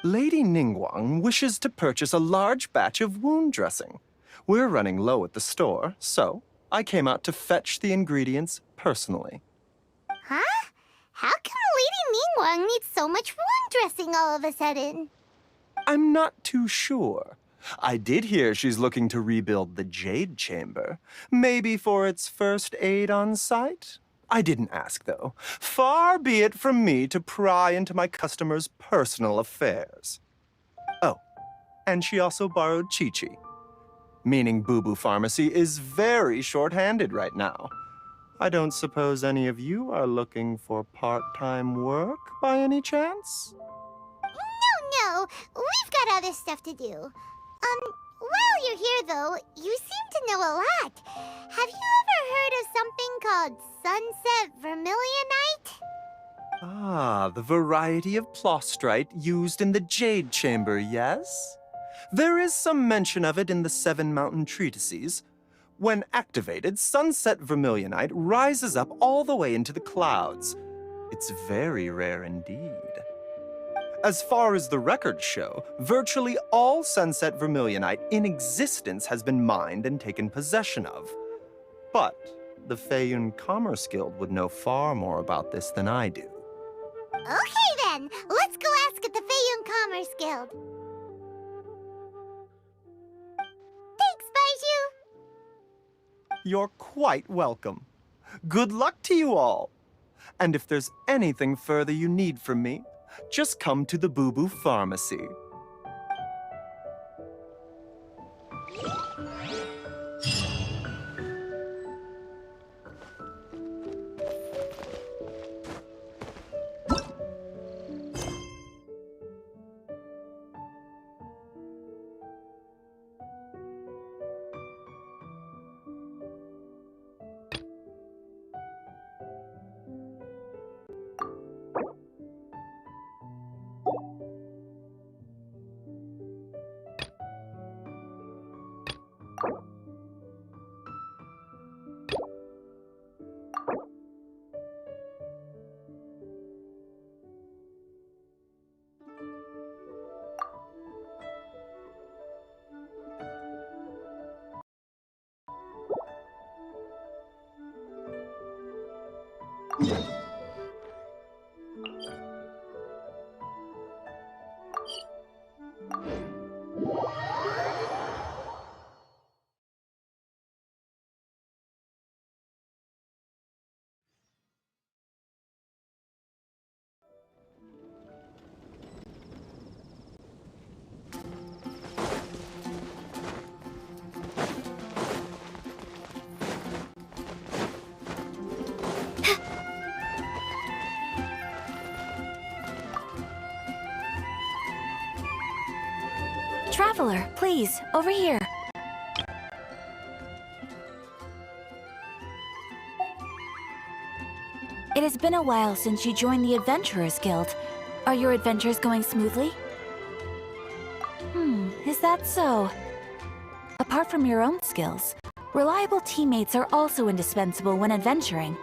Lady Ningguang wishes to purchase a large batch of wound dressing. We're running low at the store, so I came out to fetch the ingredients personally. Huh? How come Lady Ningguang needs so much wound dressing all of a sudden? I'm not too sure. I did hear she's looking to rebuild the Jade Chamber. Maybe for its first aid on site? I didn't ask, though. Far be it from me to pry into my customers' personal affairs. Oh, and she also borrowed Chi-Chi. Meaning Boo Boo Pharmacy is very short-handed right now. I don't suppose any of you are looking for part-time work by any chance? No, we've got other stuff to do. While you're here, though, you seem to know a lot. Have you ever heard of something called Sunset Vermilionite? Ah, the variety of plostrite used in the Jade Chamber, yes? There is some mention of it in the Seven Mountain Treatises. When activated, Sunset Vermilionite rises up all the way into the clouds. It's very rare indeed. As far as the records show, virtually all Sunset Vermilionite in existence has been mined and taken possession of. But the Feiyun Commerce Guild would know far more about this than I do. Okay then. Let's go ask at the Feiyun Commerce Guild. Thanks, Baiju. You're quite welcome. Good luck to you all. And if there's anything further you need from me, just come to the Boo Boo Pharmacy. Traveler, please, over here. It has been a while since you joined the Adventurers Guild. Are your adventures going smoothly? Is that so? Apart from your own skills, reliable teammates are also indispensable when adventuring.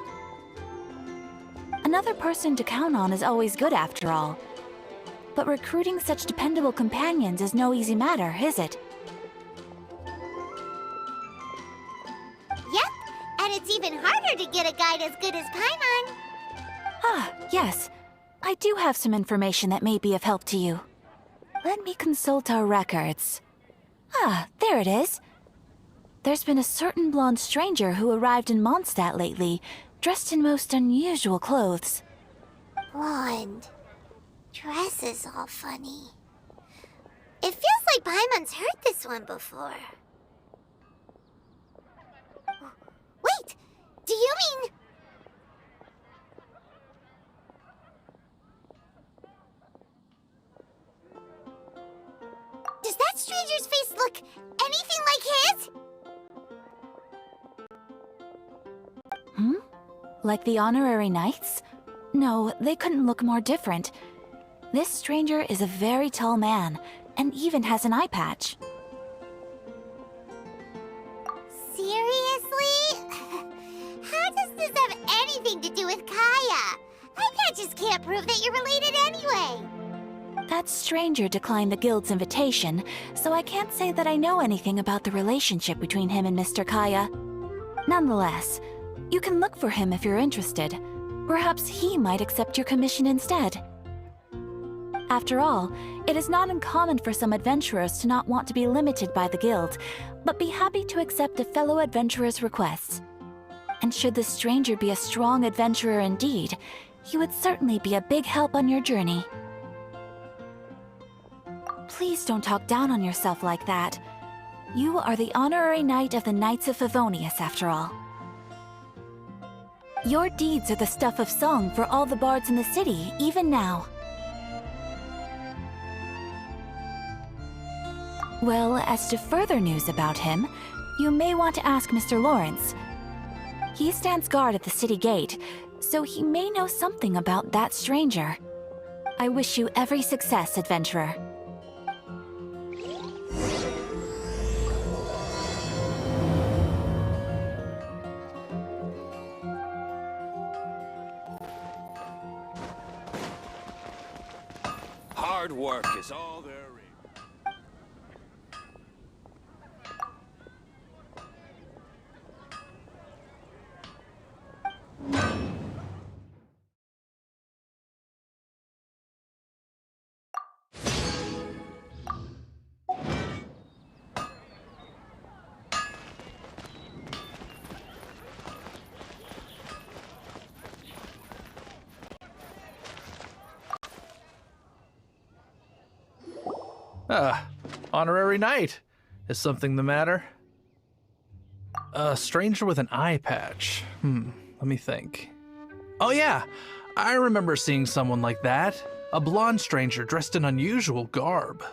Another person to count on is always good after all. But recruiting such dependable companions is no easy matter, is it? Yep, and it's even harder to get a guide as good as Paimon. Ah, yes. I do have some information that may be of help to you. Let me consult our records. Ah, there it is. There's been a certain blonde stranger who arrived in Mondstadt lately, dressed in most unusual clothes. Blonde. Dress is all funny. It feels like Paimon's heard this one before. Wait! Do you mean... Does that stranger's face look anything like his? Like the honorary knights? No, they couldn't look more different. This stranger is a very tall man, and even has an eye patch. Seriously? How does this have anything to do with Kaya? Eye patches can't prove that you're related anyway. That stranger declined the guild's invitation, so I can't say that I know anything about the relationship between him and Mr. Kaya. Nonetheless, you can look for him if you're interested. Perhaps he might accept your commission instead. After all, it is not uncommon for some adventurers to not want to be limited by the guild, but be happy to accept a fellow adventurer's requests. And should the stranger be a strong adventurer indeed, he would certainly be a big help on your journey. Please don't talk down on yourself like that. You are the honorary knight of the Knights of Favonius, after all. Your deeds are the stuff of song for all the bards in the city, even now. Well, as to further news about him, you may want to ask Mr. Lawrence. He stands guard at the city gate, so he may know something about that stranger. I wish you every success, adventurer. Hard work is all there Honorary knight. Is something the matter? A stranger with an eye patch. Let me think. Oh yeah, I remember seeing someone like that. A blonde stranger dressed in unusual garb.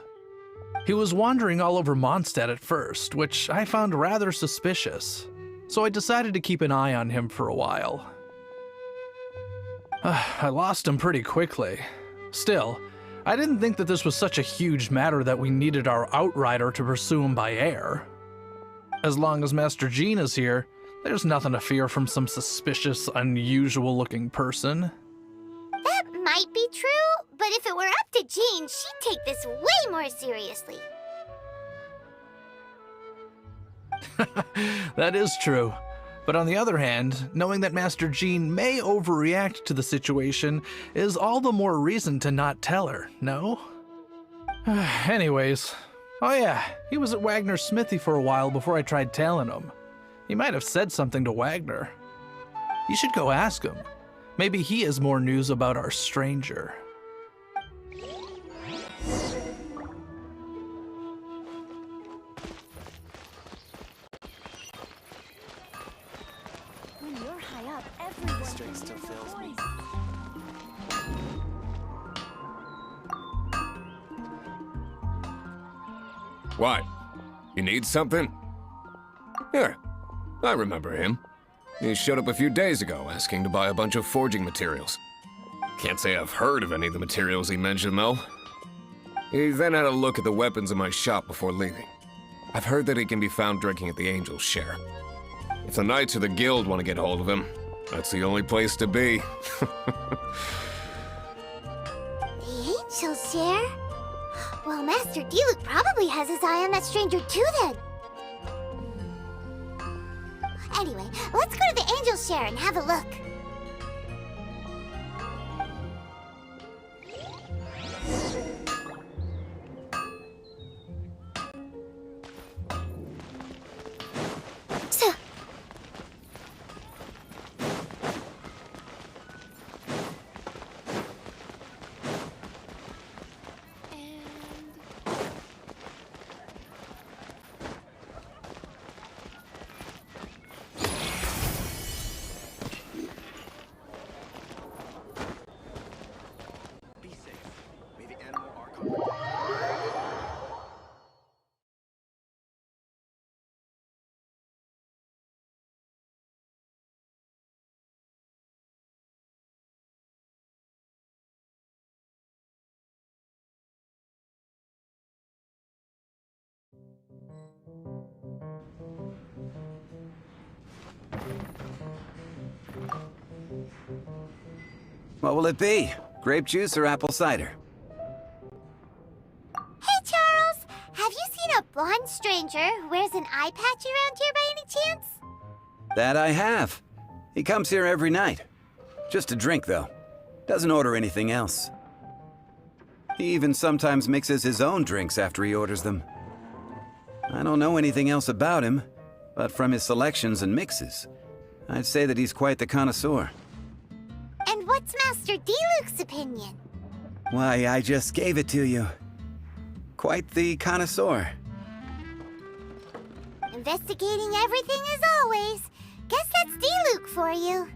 He was wandering all over Mondstadt at first, which I found rather suspicious. So I decided to keep an eye on him for a while. I lost him pretty quickly. Still, I didn't think that this was such a huge matter that we needed our outrider to pursue him by air. As long as Master Jean is here, there's nothing to fear from some suspicious, unusual-looking person. That might be true, but if it were up to Jean, she'd take this way more seriously. That is true. But on the other hand, knowing that Master Jean may overreact to the situation is all the more reason to not tell her, no? Anyways, oh yeah, he was at Wagner's smithy for a while before I tried tailing him. He might have said something to Wagner. You should go ask him. Maybe he has more news about our stranger. When you're high up, everyone Straight still fails me. What? You need something? Here, I remember him. He showed up a few days ago asking to buy a bunch of forging materials. Can't say I've heard of any of the materials he mentioned, though. He then had a look at the weapons in my shop before leaving. I've heard that he can be found drinking at the Angel's Share. If the Knights or the Guild want to get hold of him, that's the only place to be. The Angel's Share? Well, Master Diluc probably has his eye on that stranger too, then. Anyway, let's go to the Angel's Share and have a look. What will it be? Grape juice or apple cider? Hey, Charles! Have you seen a blonde stranger who wears an eye patch around here by any chance? That I have. He comes here every night. Just to drink, though. Doesn't order anything else. He even sometimes mixes his own drinks after he orders them. I don't know anything else about him, but from his selections and mixes, I'd say that he's quite the connoisseur. And what's Master Diluc's opinion? Why, I just gave it to you. Quite the connoisseur. Investigating everything as always. Guess that's Diluc for you.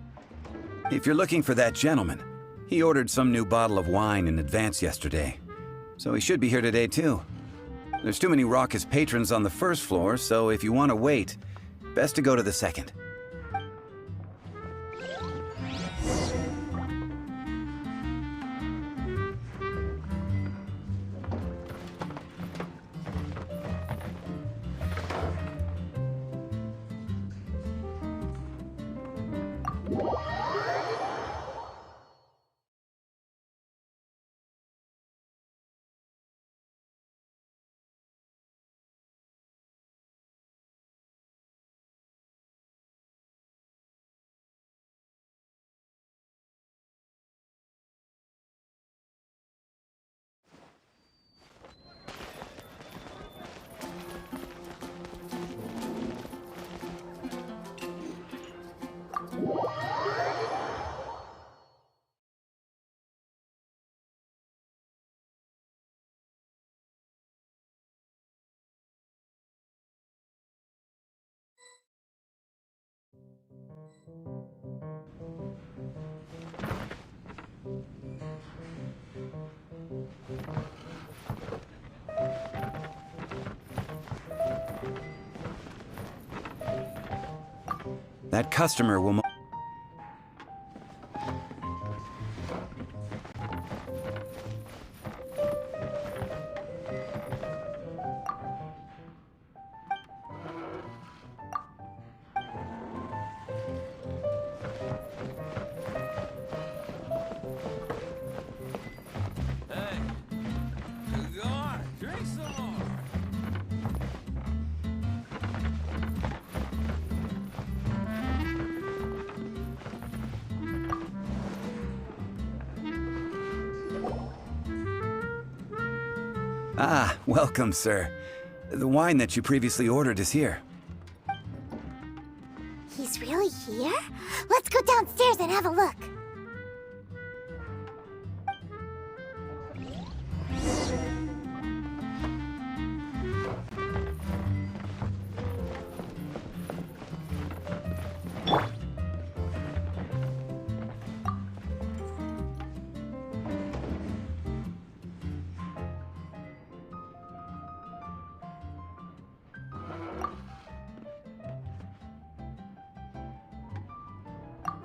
If you're looking for that gentleman, he ordered some new bottle of wine in advance yesterday. So he should be here today, too. There's too many raucous patrons on the first floor, so if you want to wait, best to go to the second. That customer will... Ah, welcome, sir. The wine that you previously ordered is here. He's really here? Let's go downstairs and have a look.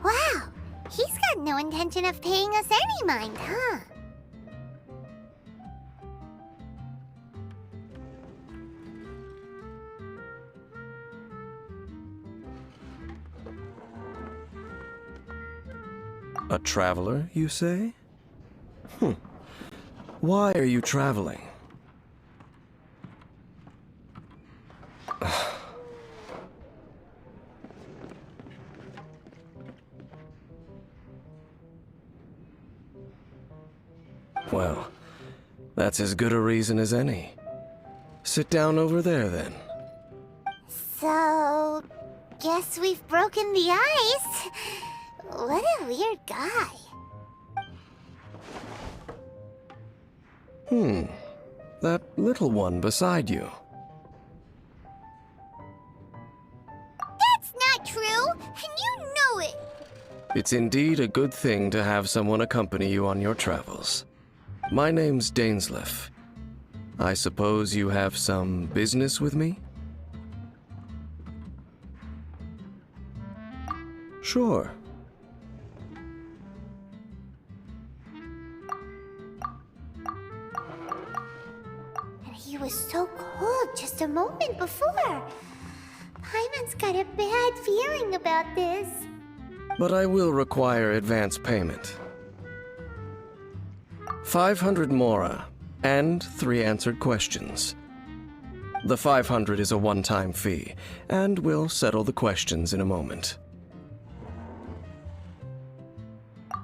Wow, he's got no intention of paying us any mind, huh? A traveler, you say? Why are you traveling? Well, that's as good a reason as any. Sit down over there, then. So, guess we've broken the ice. What a weird guy. That little one beside you. That's not true, and you know it. It's indeed a good thing to have someone accompany you on your travels. My name's Dainsleif. I suppose you have some business with me? Sure. And he was so cold just a moment before. Paimon's got a bad feeling about this. But I will require advance payment. 500 mora, and 3 answered questions. The 500 is a one-time fee, and we'll settle the questions in a moment.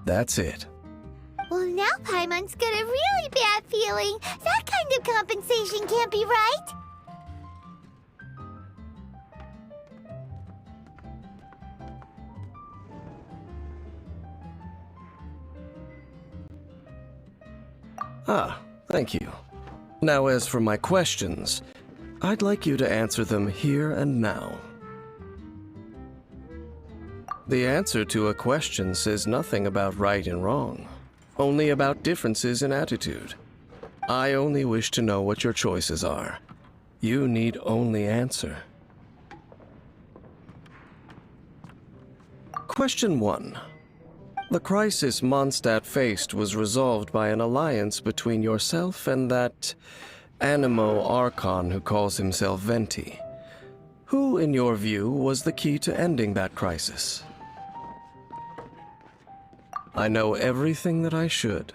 That's it. Well, now Paimon's got a really bad feeling. That kind of compensation can't be right. Ah, thank you. Now as for my questions, I'd like you to answer them here and now. The answer to a question says nothing about right and wrong, only about differences in attitude. I only wish to know what your choices are. You need only answer. Question 1. The crisis Mondstadt faced was resolved by an alliance between yourself and that Animo Archon who calls himself Venti. Who, in your view, was the key to ending that crisis? I know everything that I should.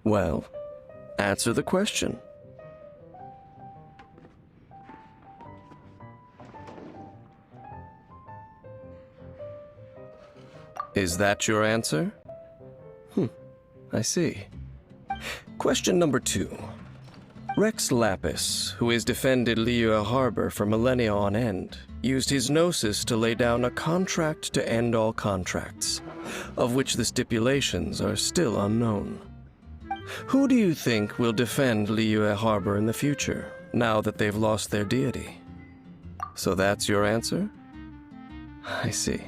Well, answer the question. Is that your answer? I see. Question number 2. Rex Lapis, who has defended Liyue Harbor for millennia on end, used his gnosis to lay down a contract to end all contracts, of which the stipulations are still unknown. Who do you think will defend Liyue Harbor in the future, now that they've lost their deity? So that's your answer? I see.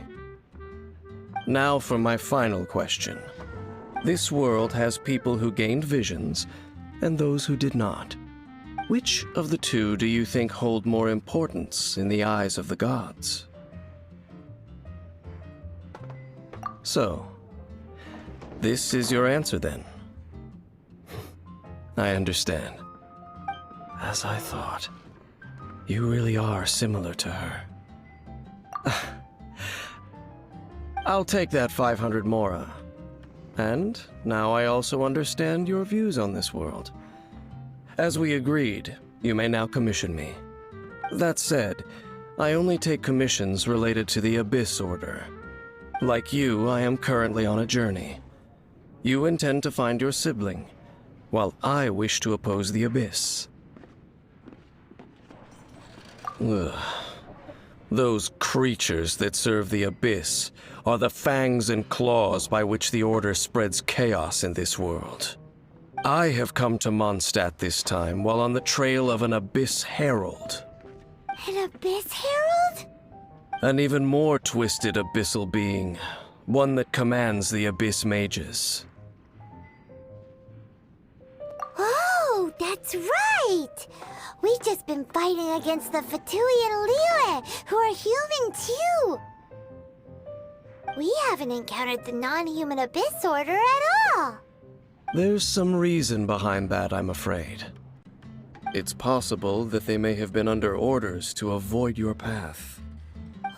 Now for my final question. This world has people who gained visions, and those who did not. Which of the two do you think hold more importance in the eyes of the gods? So, this is your answer then? I understand. As I thought, you really are similar to her. I'll take that 500 mora. And now I also understand your views on this world. As we agreed, you may now commission me. That said, I only take commissions related to the Abyss Order. Like you, I am currently on a journey. You intend to find your sibling, while I wish to oppose the Abyss. Ugh. Those creatures that serve the Abyss are the fangs and claws by which the Order spreads chaos in this world. I have come to Mondstadt this time while on the trail of an Abyss Herald. An Abyss Herald? An even more twisted abyssal being, one that commands the Abyss Mages. Oh, that's right! We've just been fighting against the Fatui and Liyue, who are human too! We haven't encountered the non-human Abyss Order at all! There's some reason behind that, I'm afraid. It's possible that they may have been under orders to avoid your path.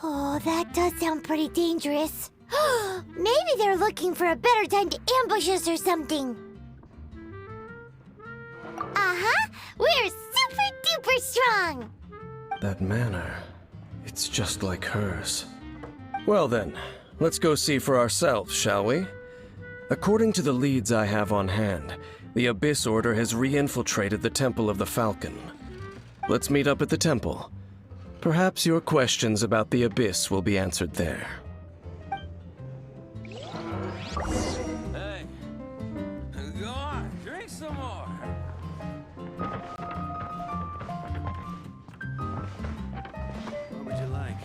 Oh, that does sound pretty dangerous. Maybe they're looking for a better time to ambush us or something. Uh-huh! We're super-duper strong! That manner, it's just like hers. Well then, let's go see for ourselves, shall we? According to the leads I have on hand, the Abyss Order has re-infiltrated the Temple of the Falcon. Let's meet up at the temple. Perhaps your questions about the Abyss will be answered there. Hey, go on, drink some more. What would you like?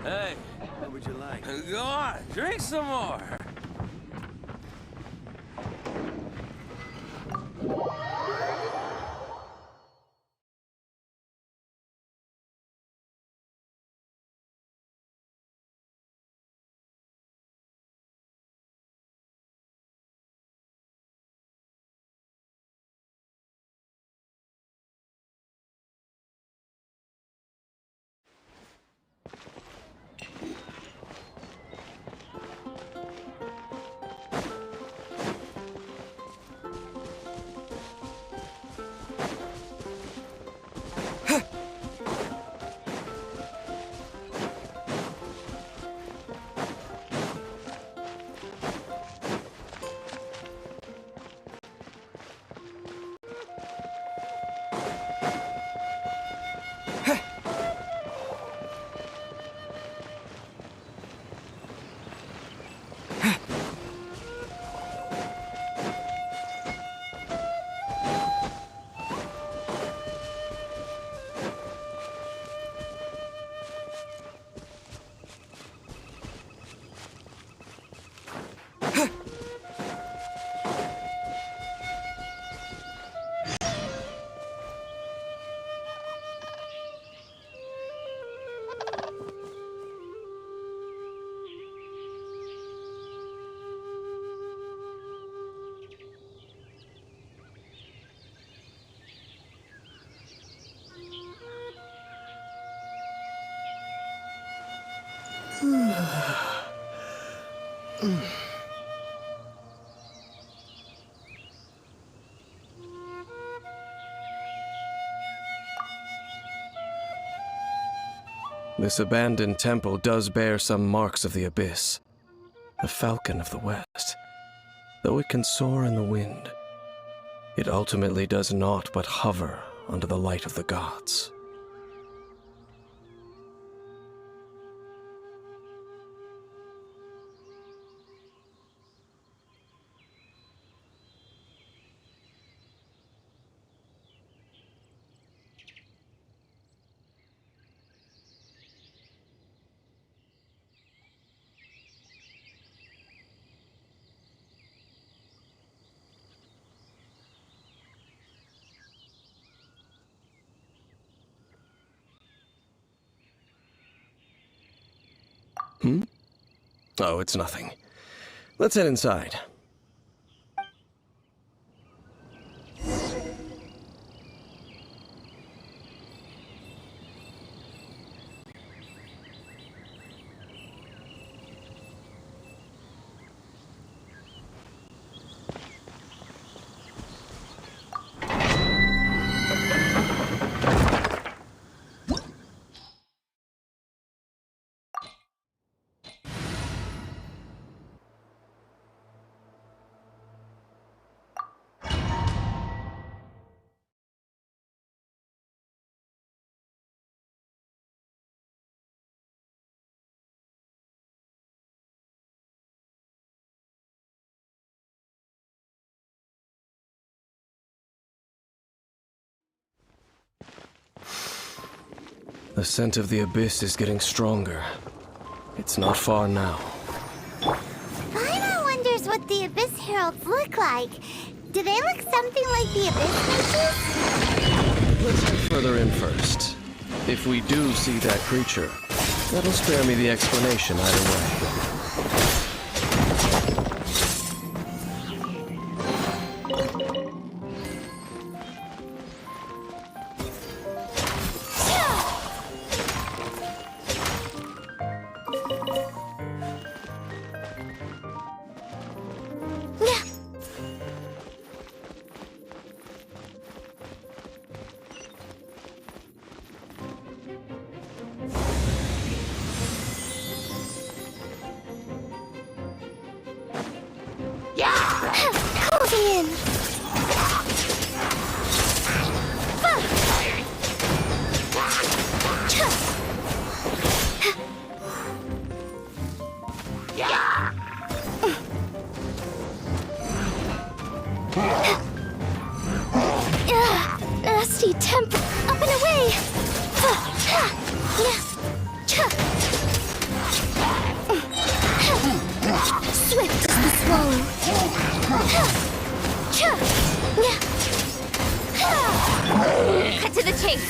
Hey, what would you like? Go on, drink some more. This abandoned temple does bear some marks of the Abyss. The Falcon of the West. Though it can soar in the wind, It ultimately does naught but hover under the light of the gods. Hmm? Oh, it's nothing. Let's head inside. The scent of the abyss is getting stronger. It's not far now. Paimon wonders what the Abyss Heralds look like. Do they look something like the Abyss Mages? Let's head further in first. If we do see that creature, that'll spare me the explanation either way. Nasty temper. Up and away. Swift as the swallow. Cut to the chase.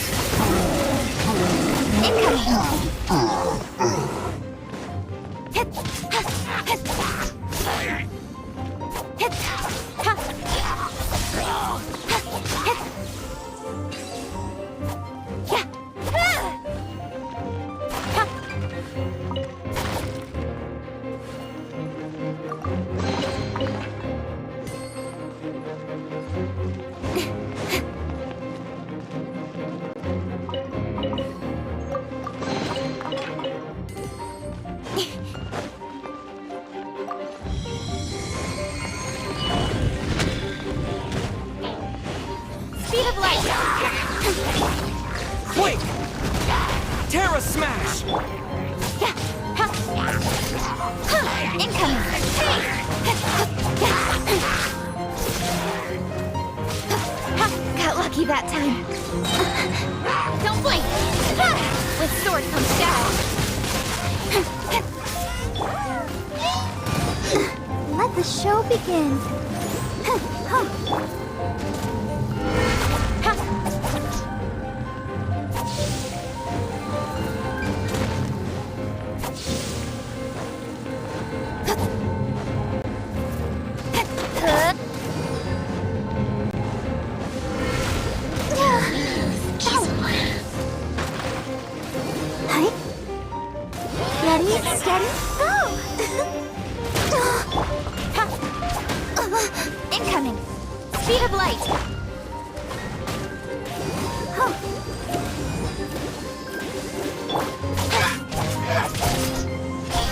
Speed of light. Quick! Terra Smash! Incoming. Got lucky that time. Don't blink. With sword comes shadow. Let the show begin. Steady, go! Incoming! Speed of light!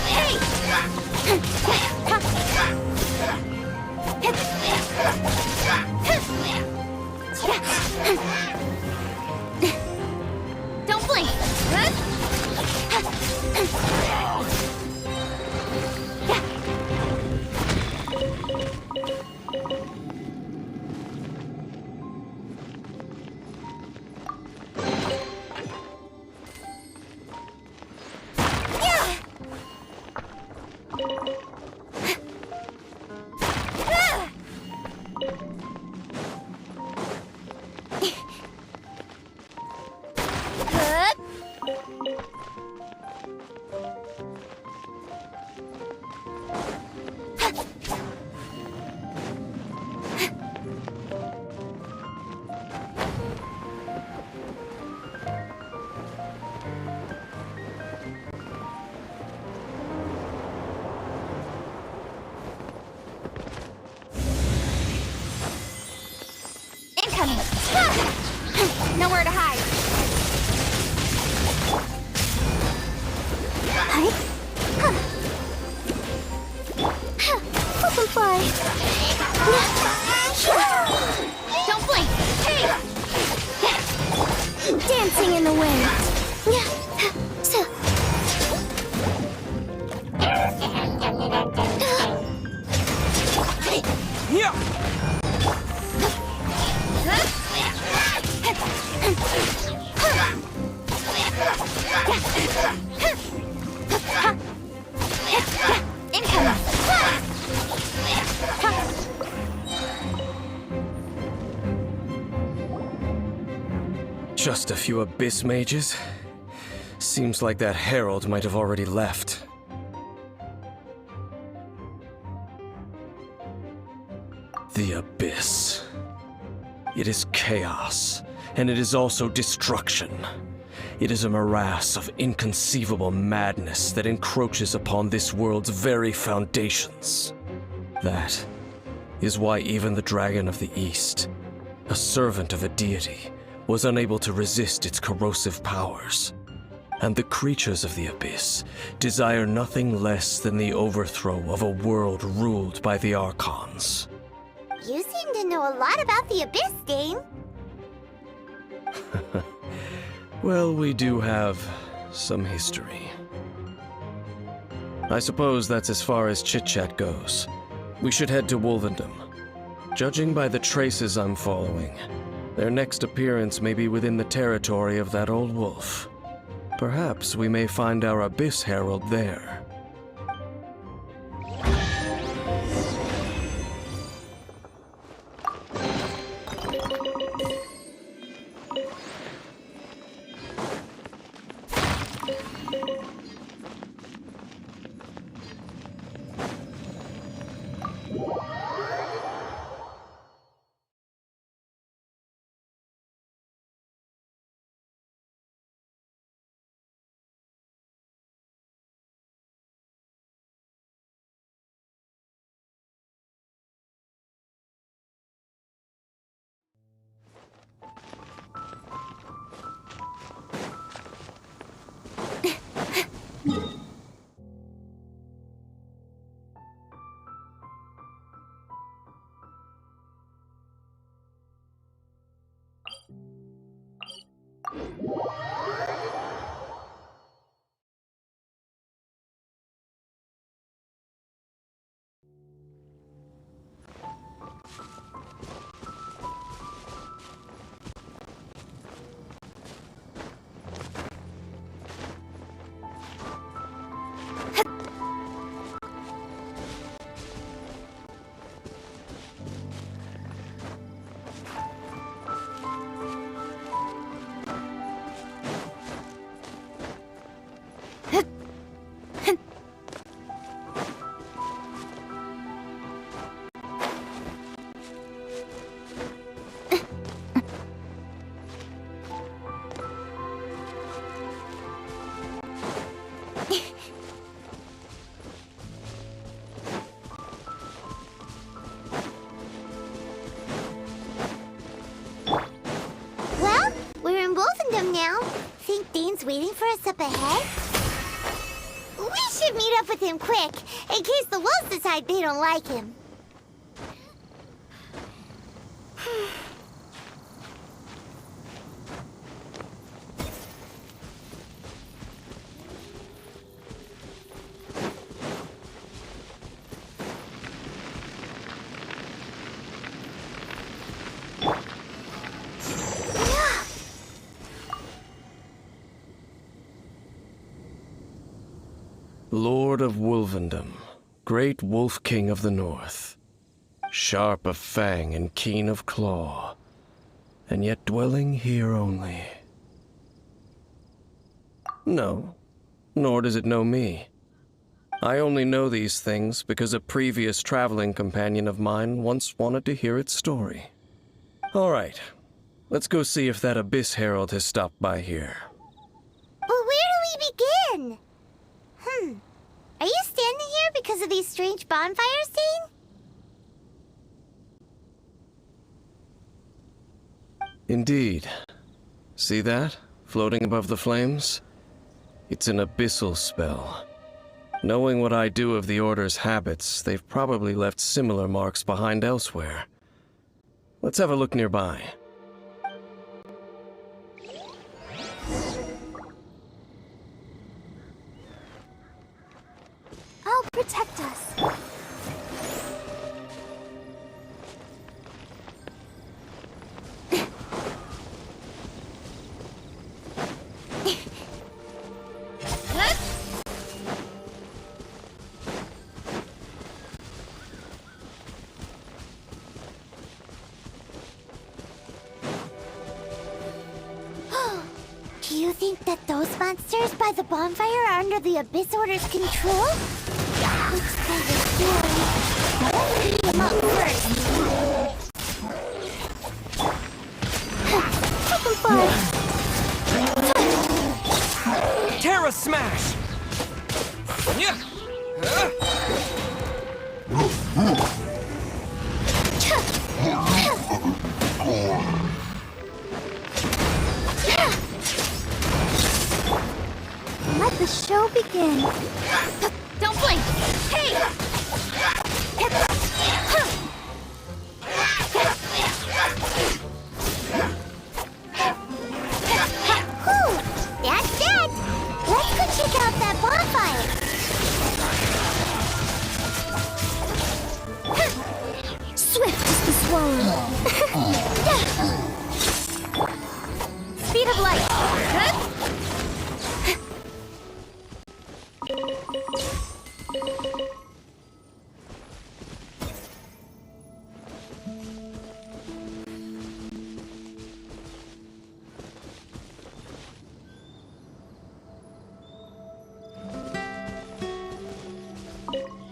Hey! Nowhere to hide. Hide? Fly. Don't blink. Hey! Dancing in the wind. Yeah. Just a few abyss mages? Seems like that herald might have already left. The abyss. It is chaos, and it is also destruction. It is a morass of inconceivable madness that encroaches upon this world's very foundations. That is why even the Dragon of the East, a servant of a deity, was unable to resist its corrosive powers. And the creatures of the abyss desire nothing less than the overthrow of a world ruled by the Archons. You seem to know a lot about the Abyss, Dame. Well, we do have some history. I suppose that's as far as chit-chat goes. We should head to Wolvendom. Judging by the traces I'm following, their next appearance may be within the territory of that old wolf. Perhaps we may find our Abyss Herald there. Waiting for us up ahead? We should meet up with him quick, in case the wolves decide they don't like him. Lord of Wolvendom, great Wolf King of the North, sharp of fang and keen of claw, and yet dwelling here only. No, nor does it know me. I only know these things because a previous traveling companion of mine once wanted to hear its story. All right, let's go see if that Abyss Herald has stopped by here. But where do we begin? Are you standing here because of these strange bonfires, Dane? Indeed. See that? Floating above the flames? It's an abyssal spell. Knowing what I do of the Order's habits, they've probably left similar marks behind elsewhere. Let's have a look nearby. I'll protect us. Do you think that those monsters by the bonfire are under the Abyss Order's control? Looks kind of scary. Let's beat them up first. Have some fun. Terra Smash! Let the show begin. Don't blink! Hey! Whew! That's that! Let's go check out that bonfire! Swift as the swallow. Speed of light.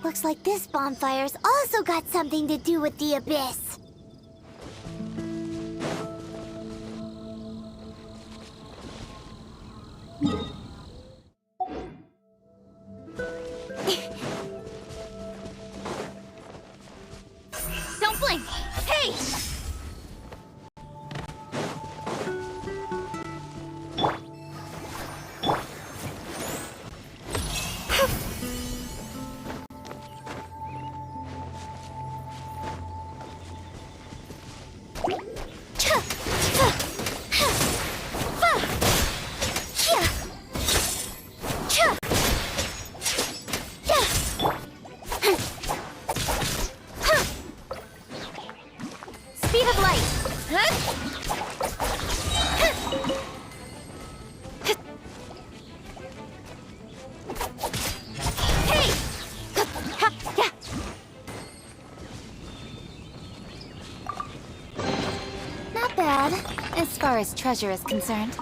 Looks like this bonfire's also got something to do with the Abyss. Don't blink! Hey! Speed of light. Hey! Not bad, as far as treasure is concerned.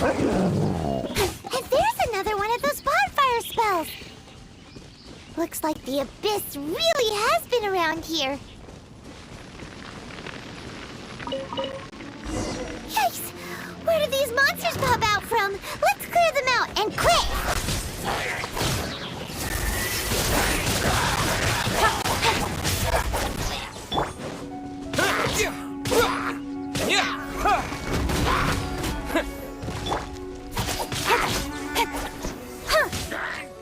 And there's another one of those bonfire spells! Looks like the Abyss really has been around here. Yikes! Where did these monsters pop out from? Let's clear them out, and quick!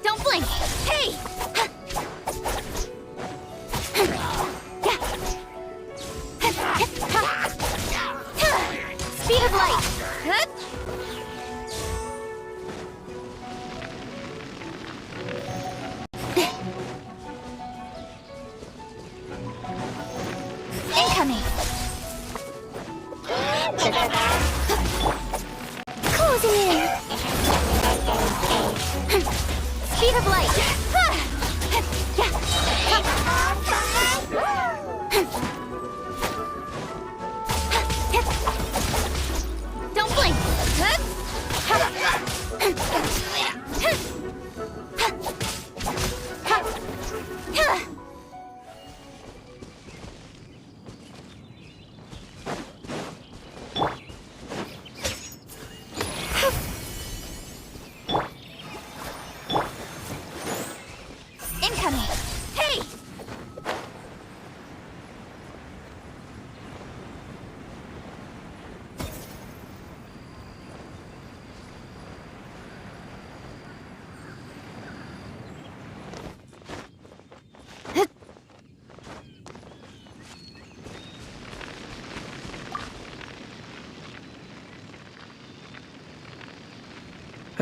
Don't blink! Hey! Speed of light!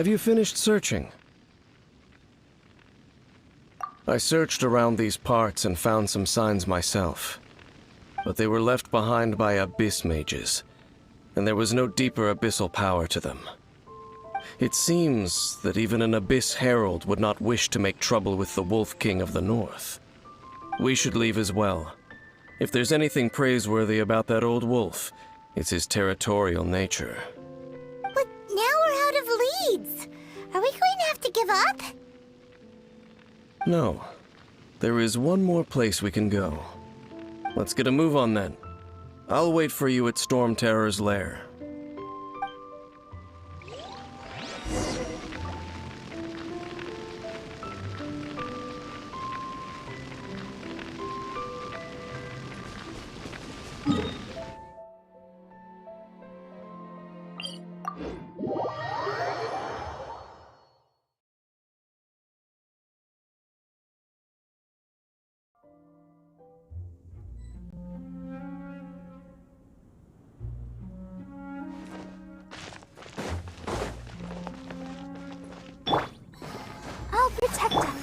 Have you finished searching? I searched around these parts and found some signs myself, but they were left behind by abyss mages, and there was no deeper abyssal power to them. It seems that even an abyss herald would not wish to make trouble with the Wolf King of the North. We should leave as well. If there's anything praiseworthy about that old wolf, it's his territorial nature. But now we're out of leads. Are we going to have to give up? No. There is one more place we can go. Let's get a move on then. I'll wait for you at Storm Terror's lair. I'll protect him.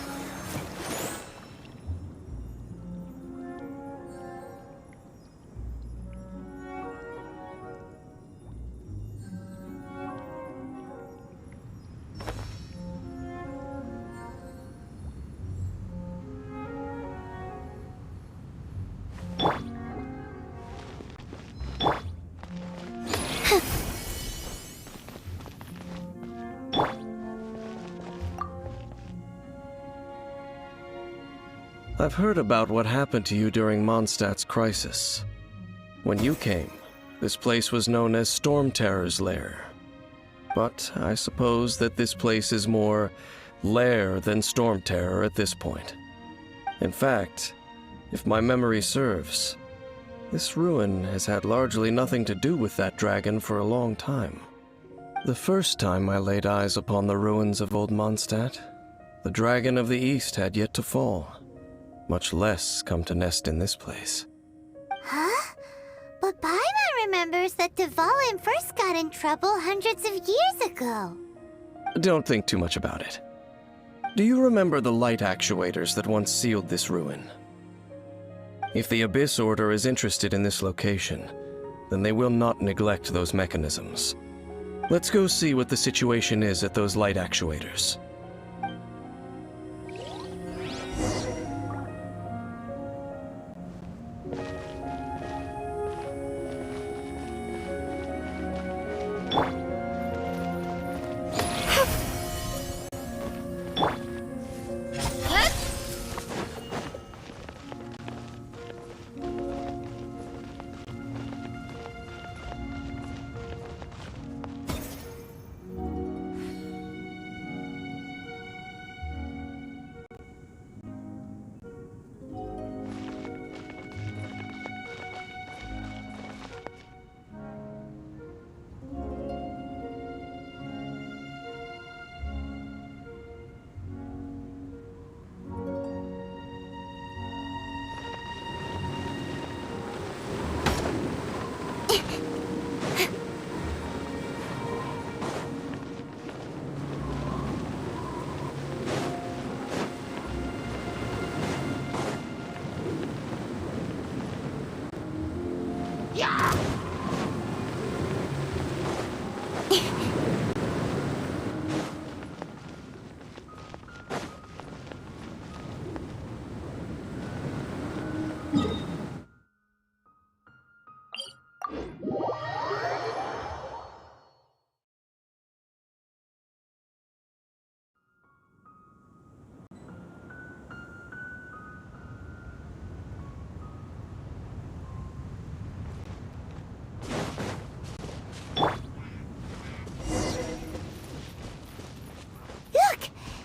I've heard about what happened to you during Mondstadt's crisis. When you came, this place was known as Storm Terror's lair. But I suppose that this place is more lair than Storm Terror at this point. In fact, if my memory serves, this ruin has had largely nothing to do with that dragon for a long time. The first time I laid eyes upon the ruins of Old Mondstadt, the dragon of the East had yet to fall, much less come to nest in this place. Huh? But Paimon remembers that Dvalin first got in trouble hundreds of years ago. Don't think too much about it. Do you remember the light actuators that once sealed this ruin? If the Abyss Order is interested in this location, then they will not neglect those mechanisms. Let's go see what the situation is at those light actuators.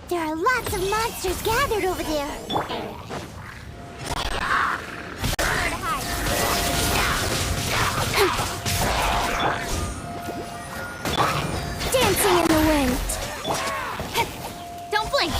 There are lots of monsters gathered over there. Dancing in the wind. Don't blink.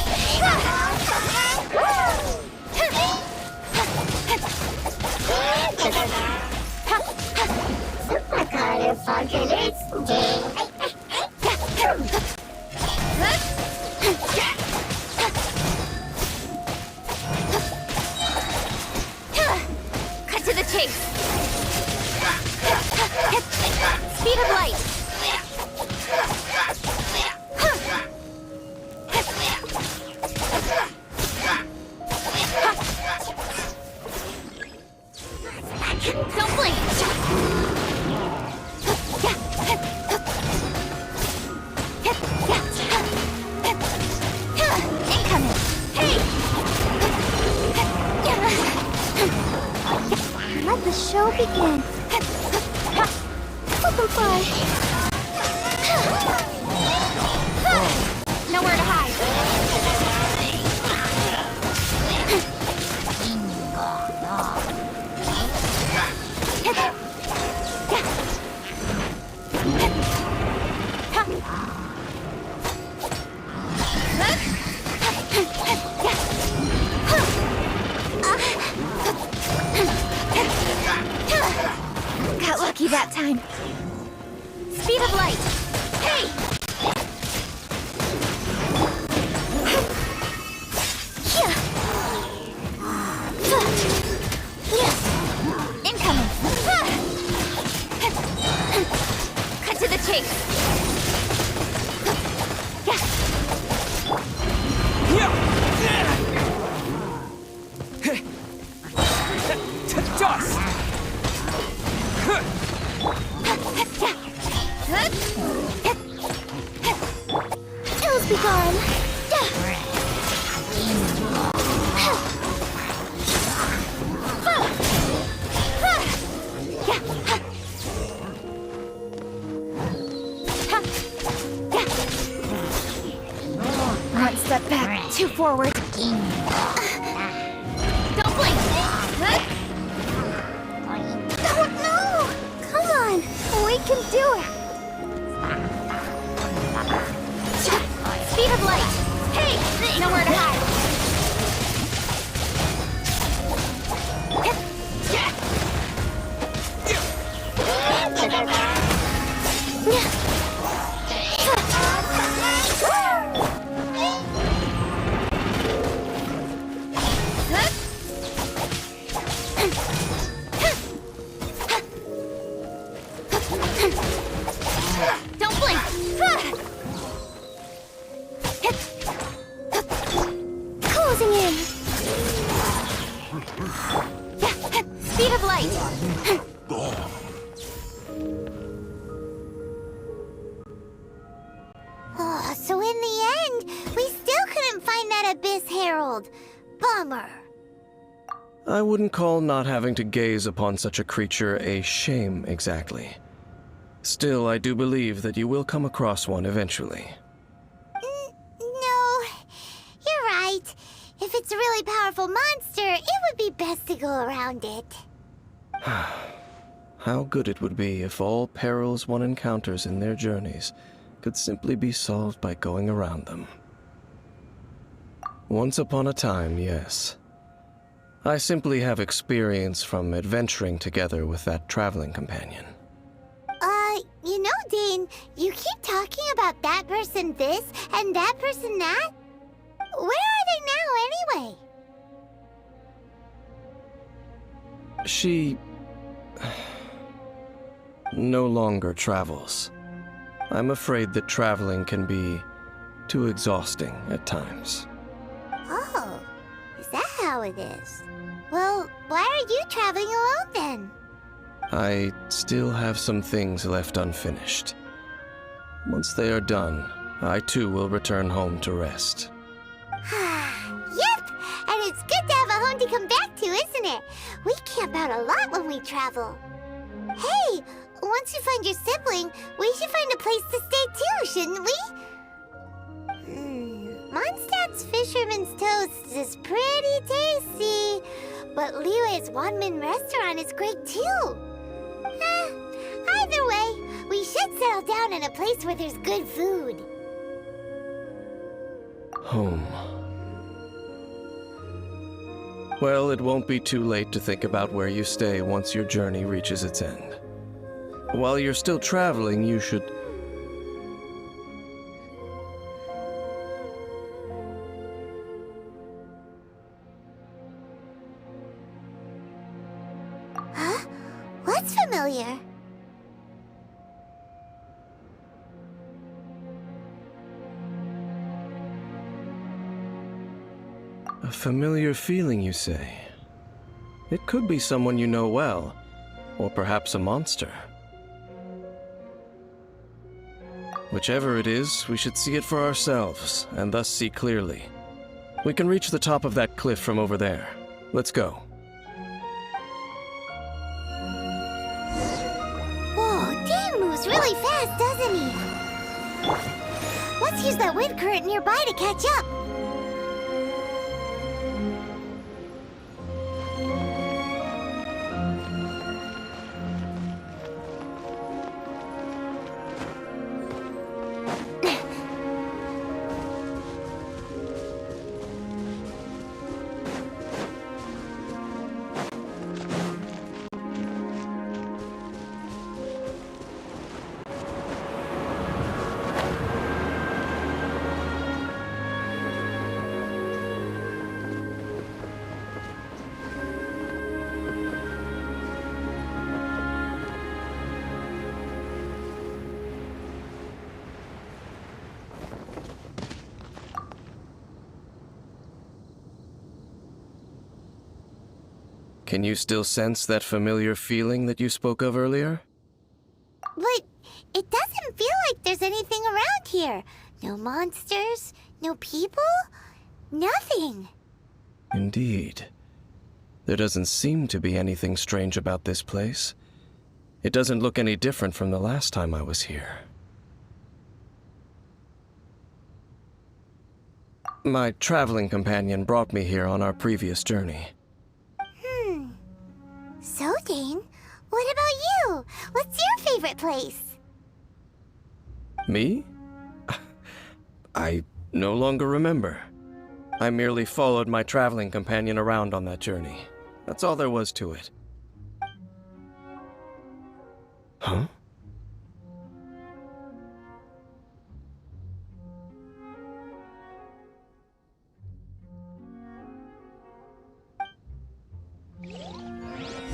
begin. Flip and fly. Nowhere to hide. Got lucky that time. Speed of light. Hey! Incoming. Cut to the chase. Toss! Ills be gone. One step back, two forward. Don't blink. No! Come on, we can do it. Speed of light. Hey, nowhere to hide. Don't blink. Closing in. Speed of light. Oh, so in the end, we still couldn't find that Abyss Herald. Bummer. I wouldn't call not having to gaze upon such a creature a shame exactly. Still, I do believe that you will come across one eventually. No, you're right. If it's a really powerful monster, it would be best to go around it. How good it would be if all perils one encounters in their journeys could simply be solved by going around them. Once upon a time, yes. I simply have experience from adventuring together with that traveling companion. You know, Dane, you keep talking about that person this and that person that. Where are they now, anyway? She no longer travels. I'm afraid that traveling can be too exhausting at times. Oh, is that how it is? Well, why are you traveling alone then? I still have some things left unfinished. Once they are done, I too will return home to rest. Yep, and it's good to have a home to come back to, isn't it? We camp out a lot when we travel. Hey, once you find your sibling, we should find a place to stay too, shouldn't we? Mondstadt's Fisherman's Toast is pretty tasty, but Liue's Wanmin restaurant is great too. Either way, we should settle down in a place where there's good food. Home. Well, it won't be too late to think about where you stay once your journey reaches its end. While you're still traveling, you should... Huh? What's familiar? A familiar feeling, you say? It could be someone you know well, or perhaps a monster. Whichever it is, we should see it for ourselves, and thus see clearly. We can reach the top of that cliff from over there. Let's go. Let's use that wind current nearby to catch up. Can you still sense that familiar feeling that you spoke of earlier? But it doesn't feel like there's anything around here. No monsters, no people, nothing. Indeed. There doesn't seem to be anything strange about this place. It doesn't look any different from the last time I was here. My traveling companion brought me here on our previous journey. So, Dane, what about you? What's your favorite place? Me? I no longer remember. I merely followed my traveling companion around on that journey. That's all there was to it. Huh?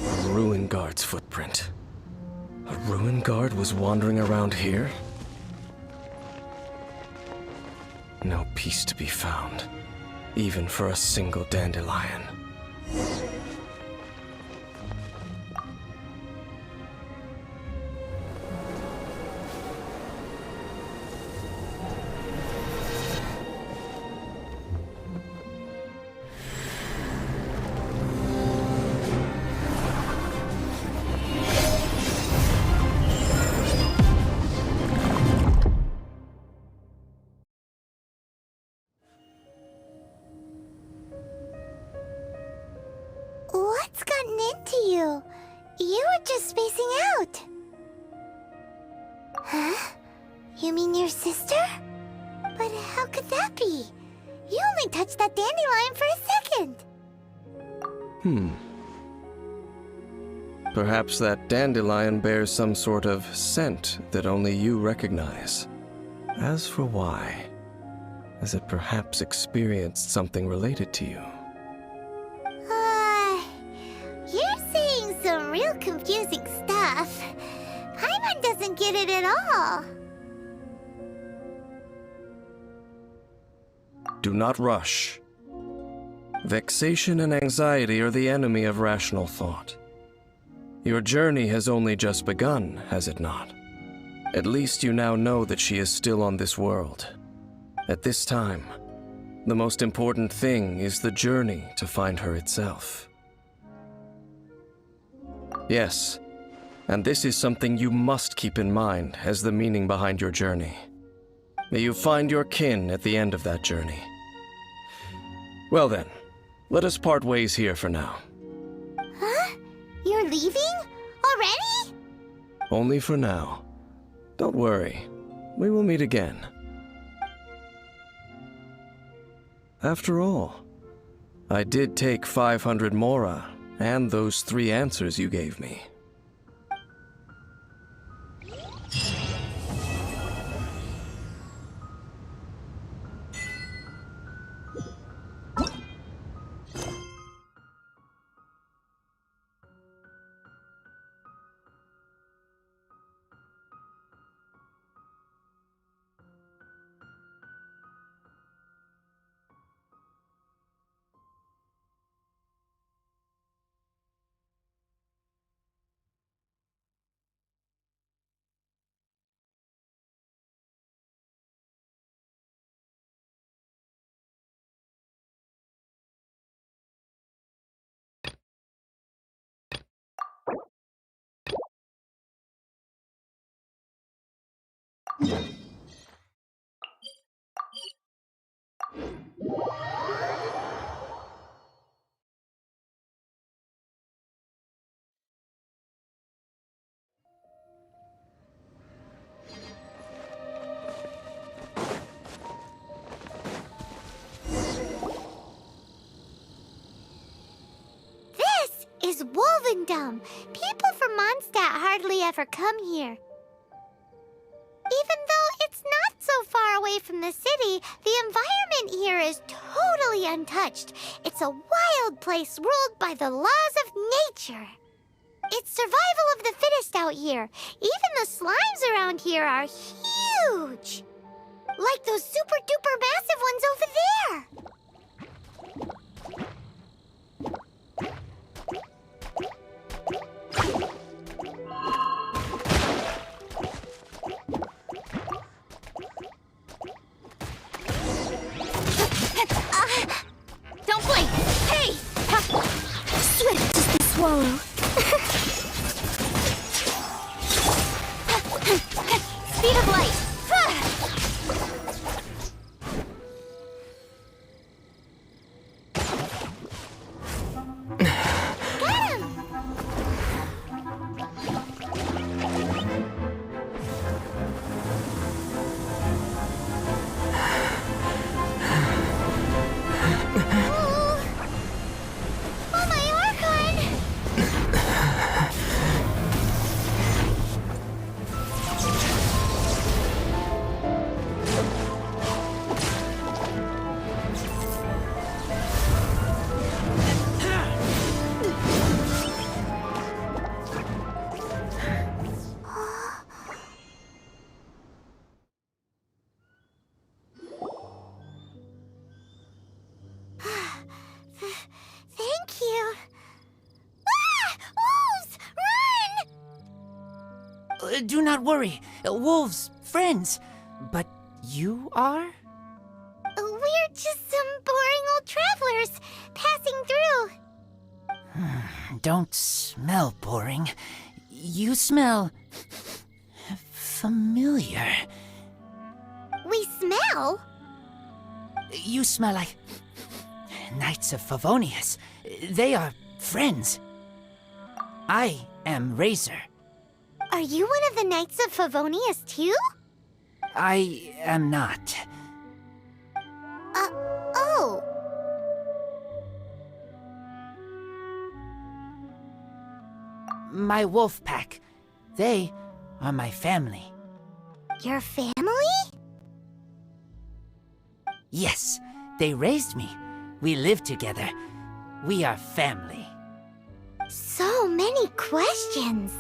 A ruin guard's footprint. A ruin guard was wandering around here? No peace to be found, even for a single dandelion. What's gotten into you? You were just spacing out. Huh? You mean your sister? But how could that be? You only touched that dandelion for a second. Perhaps that dandelion bears some sort of scent that only you recognize. As for why, has it perhaps experienced something related to you? You're saying some real confusing stuff. Paimon doesn't get it at all. Do not rush. Vexation and anxiety are the enemy of rational thought. Your journey has only just begun, has it not? At least you now know that she is still on this world. At this time, the most important thing is the journey to find her itself. Yes, and this is something you must keep in mind as the meaning behind your journey. May you find your kin at the end of that journey. Well then, let us part ways here for now. Huh? You're leaving? Already? Only for now. Don't worry, we will meet again. After all, I did take 500 mora and those 3 answers you gave me. Is Wolvendom. People from Mondstadt hardly ever come here. Even though it's not so far away from the city, the environment here is totally untouched. It's a wild place ruled by the laws of nature. It's survival of the fittest out here. Even the slimes around here are huge. Like those super-duper massive ones over there. Don't blink! Hey! Swift as the swallow. Speed of light! Thank you. Ah! Wolves! Run! Do not worry. Wolves, friends. But you are? We're just some boring old travelers passing through. Don't smell boring. You smell familiar. We smell? You smell like Knights of Favonius. They are friends. I am Razor. Are you one of the Knights of Favonius too? I am not. Oh. My wolf pack. They are my family. Your family? Yes, they raised me. We live together. We are family. So many questions.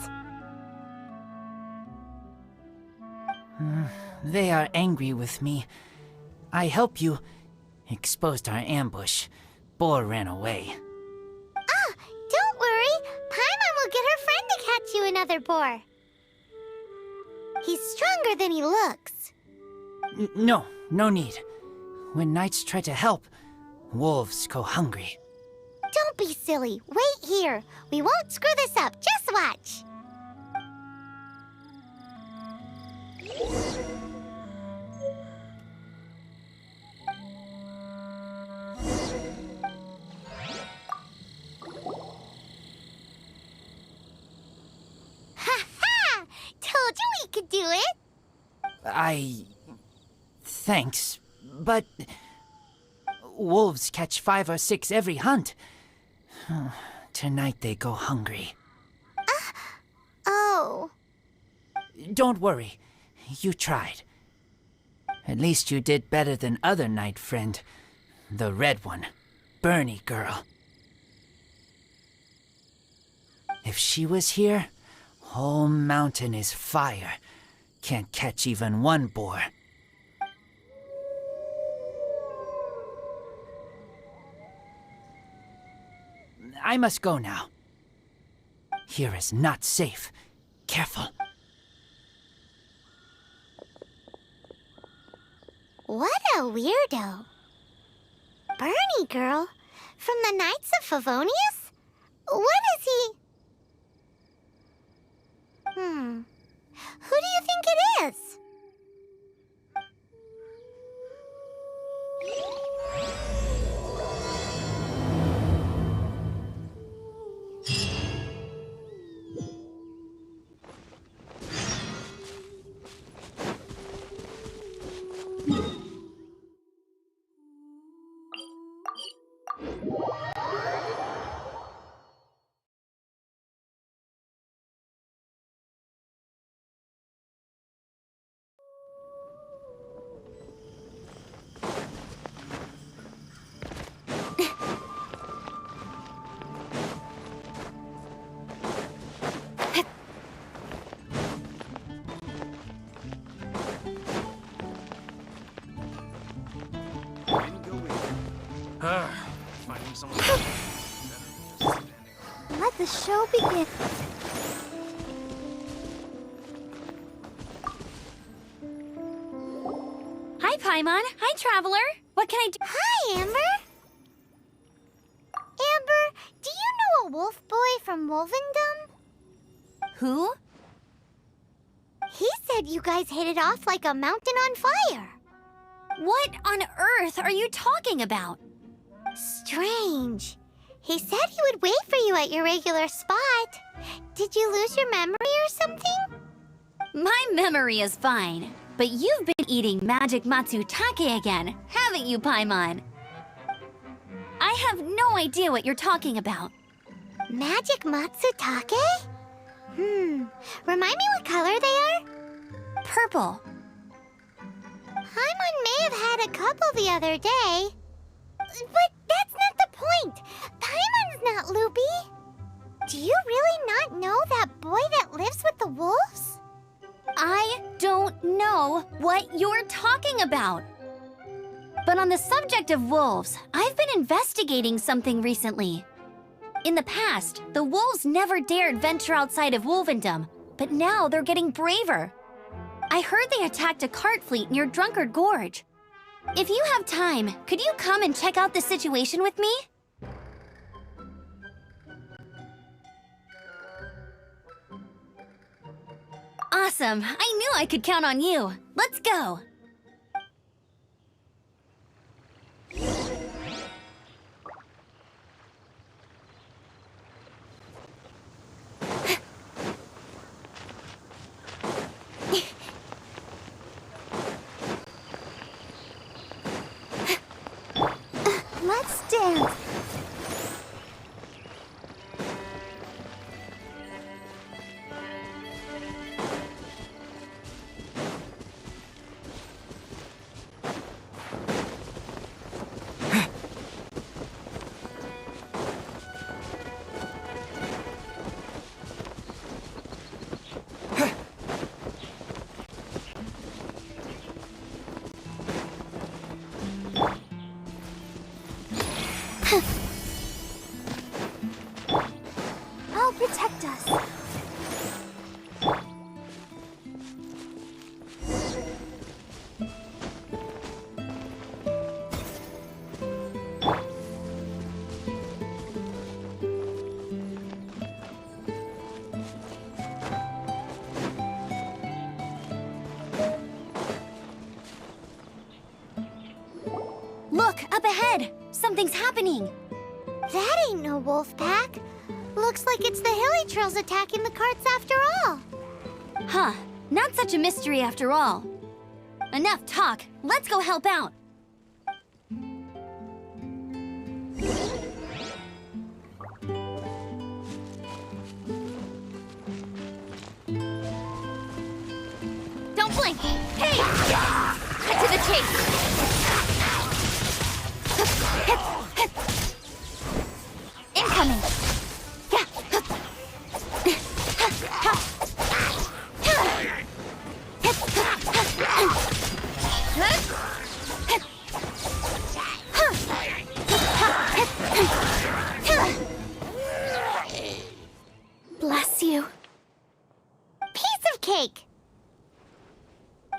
They are angry with me. I help you. Exposed our ambush. Boar ran away. Ah, don't worry. Paimon will get her friend to catch you another boar. He's stronger than he looks. No need. When knights try to help, wolves go hungry. Don't be silly. Wait here. We won't screw this up. Just watch. Ha-ha! Told you we could do it. Thanks, but wolves catch 5 or 6 every hunt. Tonight they go hungry. Oh. Don't worry. You tried. At least you did better than other knight friend. The red one. Bernie girl. If she was here, whole mountain is fire. Can't catch even one boar. I must go now. Here is not safe. Careful. What a weirdo. Bernie girl? From the Knights of Favonius? What is he? Who do you think it is? Finding someone. Let the show begin. Hi, Paimon. Hi, Traveler. What can I do? Hi, Amber. Amber, do you know a wolf boy from Wolvendom? Who? He said you guys hit it off like a mountain on fire. What on earth are you talking about? Strange. He said he would wait for you at your regular spot. Did you lose your memory or something? My memory is fine, but you've been eating magic matsutake again, haven't you, Paimon? I have no idea what you're talking about. Magic matsutake? Remind me what color they are? Purple. Paimon may have had a couple the other day. But that's not the point. Paimon's not loopy. Do you really not know that boy that lives with the wolves? I don't know what you're talking about. But on the subject of wolves, I've been investigating something recently. In the past, the wolves never dared venture outside of Wolvendom, but now they're getting braver. I heard they attacked a cart fleet near Drunkard Gorge. If you have time, could you come and check out the situation with me? Awesome! I knew I could count on you. Let's go! Let's dance. I'll protect us. Look, up ahead! Something's happening! That ain't no wolf pack. Looks like it's the hilly trails attacking the carts after all. Huh, not such a mystery after all. Enough talk, let's go help out. Don't blink! Hey! Cut to the chase! Incoming! Bless you. Piece of cake.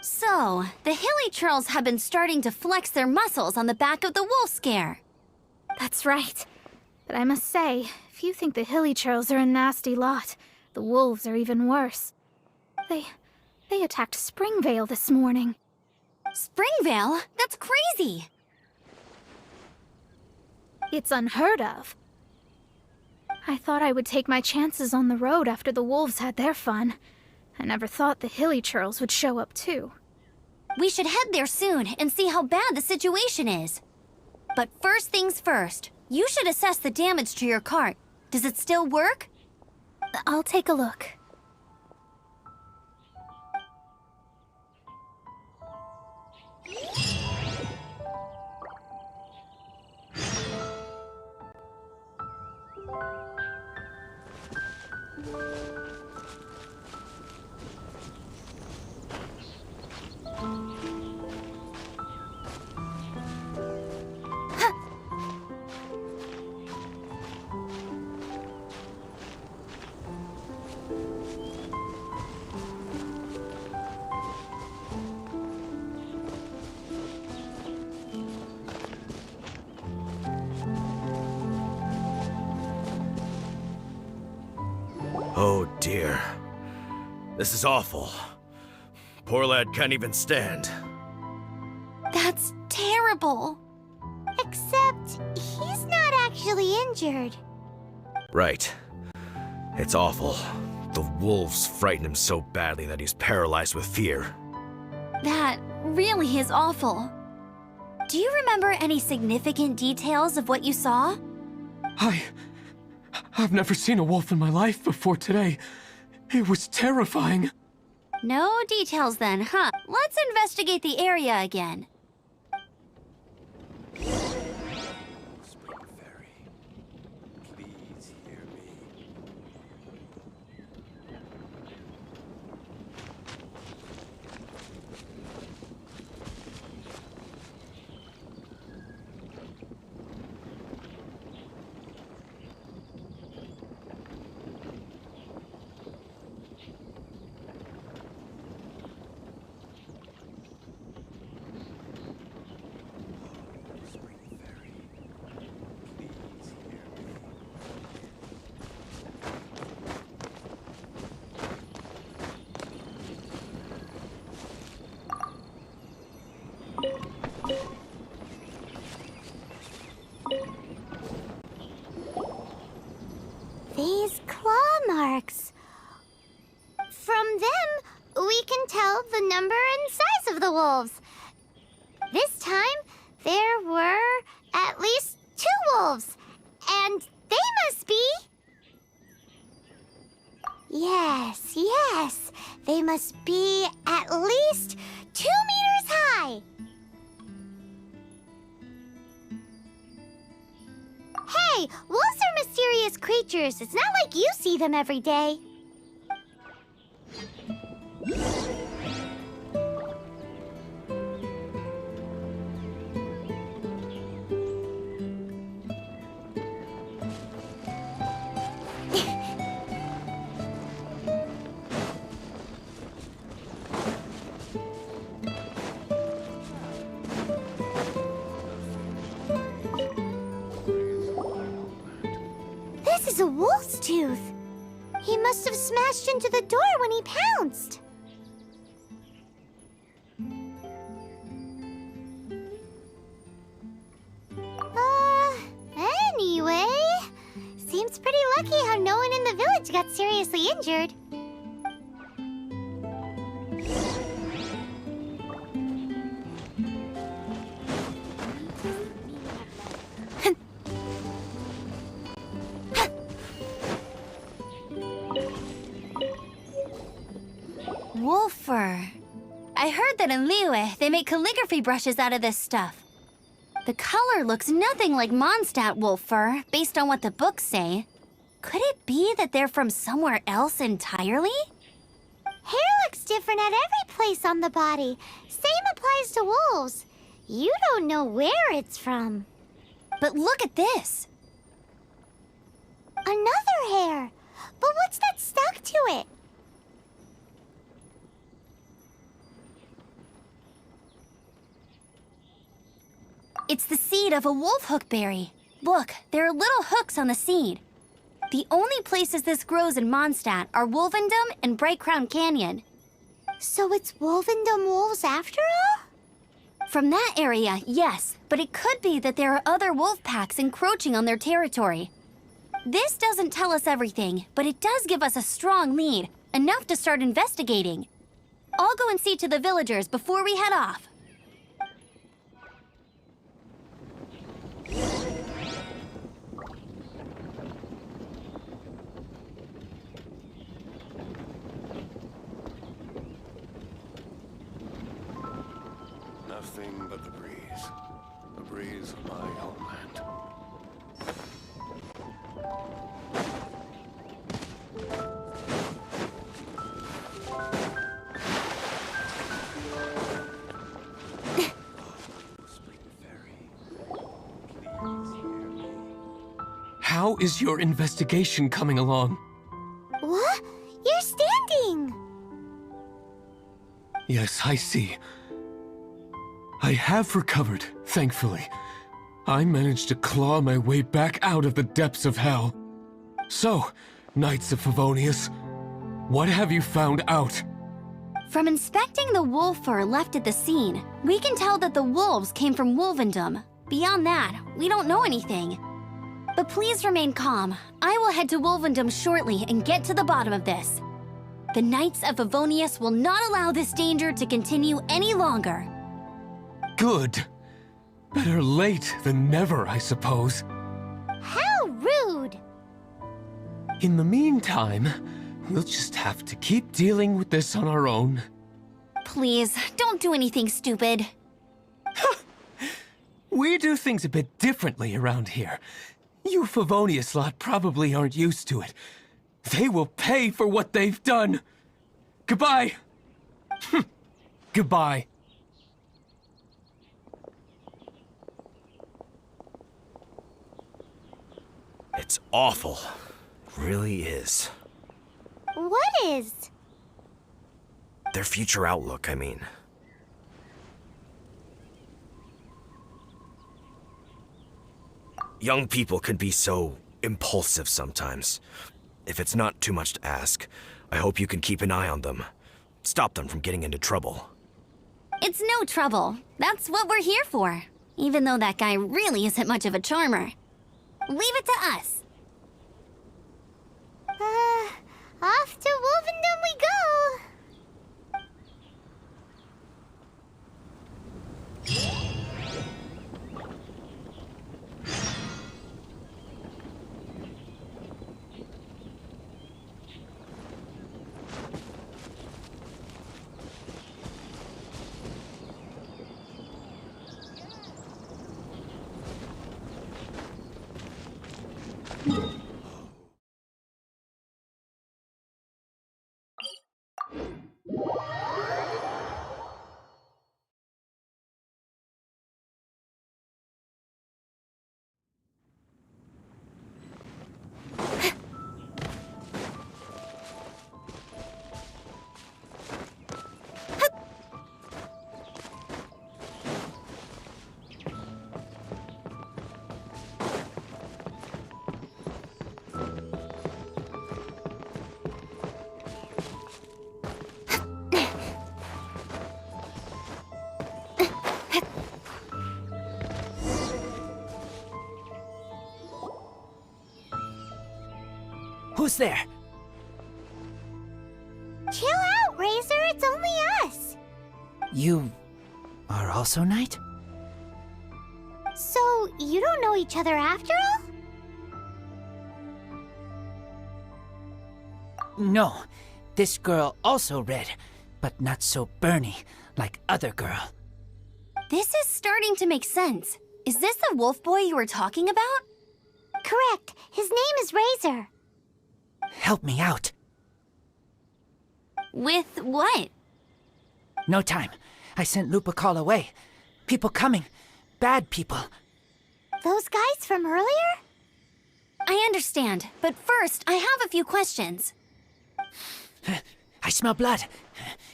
So, the hilly trolls have been starting to flex their muscles on the back of the wolf scare. That's right. But I must say, if you think the hilly trolls are a nasty lot, the wolves are even worse. They attacked Springvale this morning. Springvale? That's crazy! It's unheard of. I thought I would take my chances on the road after the wolves had their fun. I never thought the hilly trolls would show up too. We should head there soon and see how bad the situation is. But first things first, You should assess the damage to your cart. Does it still work? I'll take a look. Oh dear. This is awful. Poor lad can't even stand. That's terrible. Except, he's not actually injured. Right. It's awful. The wolves frighten him so badly that he's paralyzed with fear. That really is awful. Do you remember any significant details of what you saw? I've never seen a wolf in my life before today. It was terrifying. No details then, huh? Let's investigate the area again. These claw marks. From them, we can tell the number and size of the wolves. This time, there were at least 2 wolves, and they must be... Yes, they must be at least 2 meters high. Hey, wolves are mysterious creatures. It's not like you see them every day. This is a wolf's tooth. He must have smashed into the door when he pounced. Anyway, seems pretty lucky how no one in the village got seriously injured. Wolf fur. I heard that in Liyue, they make calligraphy brushes out of this stuff. The color looks nothing like Mondstadt wolf fur, based on what the books say. Could it be that they're from somewhere else entirely? Hair looks different at every place on the body. Same applies to wolves. You don't know where it's from. But look at this. Another hair. But what's that stuck to it? It's the seed of a wolf hookberry. Look, there are little hooks on the seed. The only places this grows in Mondstadt are Wolvendom and Bright Crown Canyon. So it's Wolvendom wolves after all? From that area, yes, but it could be that there are other wolf packs encroaching on their territory. This doesn't tell us everything, but it does give us a strong lead, enough to start investigating. I'll go and see to the villagers before we head off. nothing but the breeze of my homeland. How is your investigation coming along? What? You're standing! Yes, I see. I have recovered, thankfully. I managed to claw my way back out of the depths of hell. So, Knights of Favonius, what have you found out? From inspecting the wolf fur left at the scene, we can tell that the wolves came from Wolvendom. Beyond that, we don't know anything. But please remain calm. I will head to Wolvendom shortly and get to the bottom of this. The Knights of Favonius will not allow this danger to continue any longer. Good. Better late than never, I suppose. How rude! In the meantime, we'll just have to keep dealing with this on our own. Please, don't do anything stupid. We do things a bit differently around here. You Favonius lot probably aren't used to it. They will pay for what they've done. Goodbye. Goodbye. It's awful. It really is. What is? Their future outlook, I mean. Young people can be so impulsive sometimes. If it's not too much to ask, I hope you can keep an eye on them. Stop them from getting into trouble. It's no trouble. That's what we're here for. Even though that guy really isn't much of a charmer. Leave it to us. Off to Wolvendom we go! Who's there? Chill out, Razor. It's only us. You are also Knight? So, you don't know each other after all? No. This girl also red, but not so burny like other girl. This is starting to make sense. Is this the wolf boy you were talking about? Correct. His name is Razor. Help me out. With what? No time. I sent Lupa call away. People coming. Bad people. Those guys from earlier? I understand, but first, I have a few questions. I smell blood.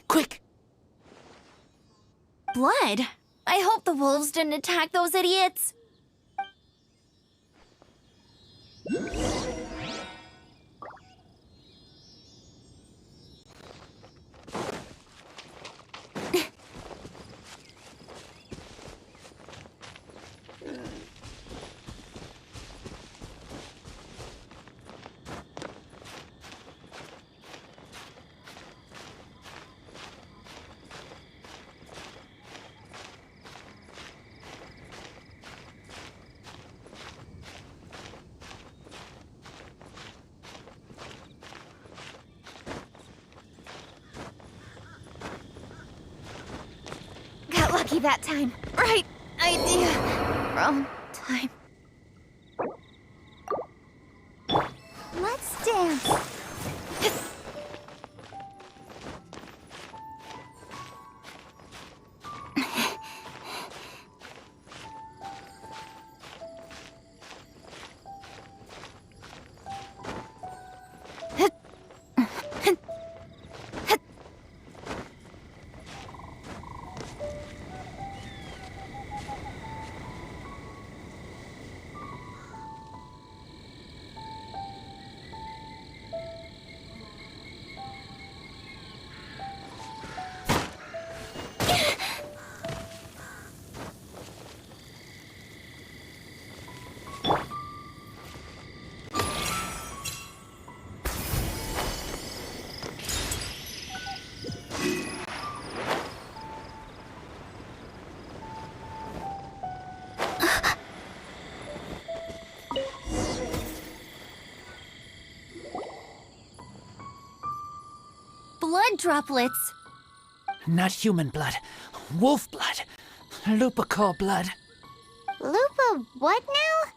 Quick! Blood? I hope the wolves didn't attack those idiots. lucky that time. Right idea. Wrong time. Let's dance. Blood droplets. Not human blood. Wolf blood. Lupical blood. Lupa what now?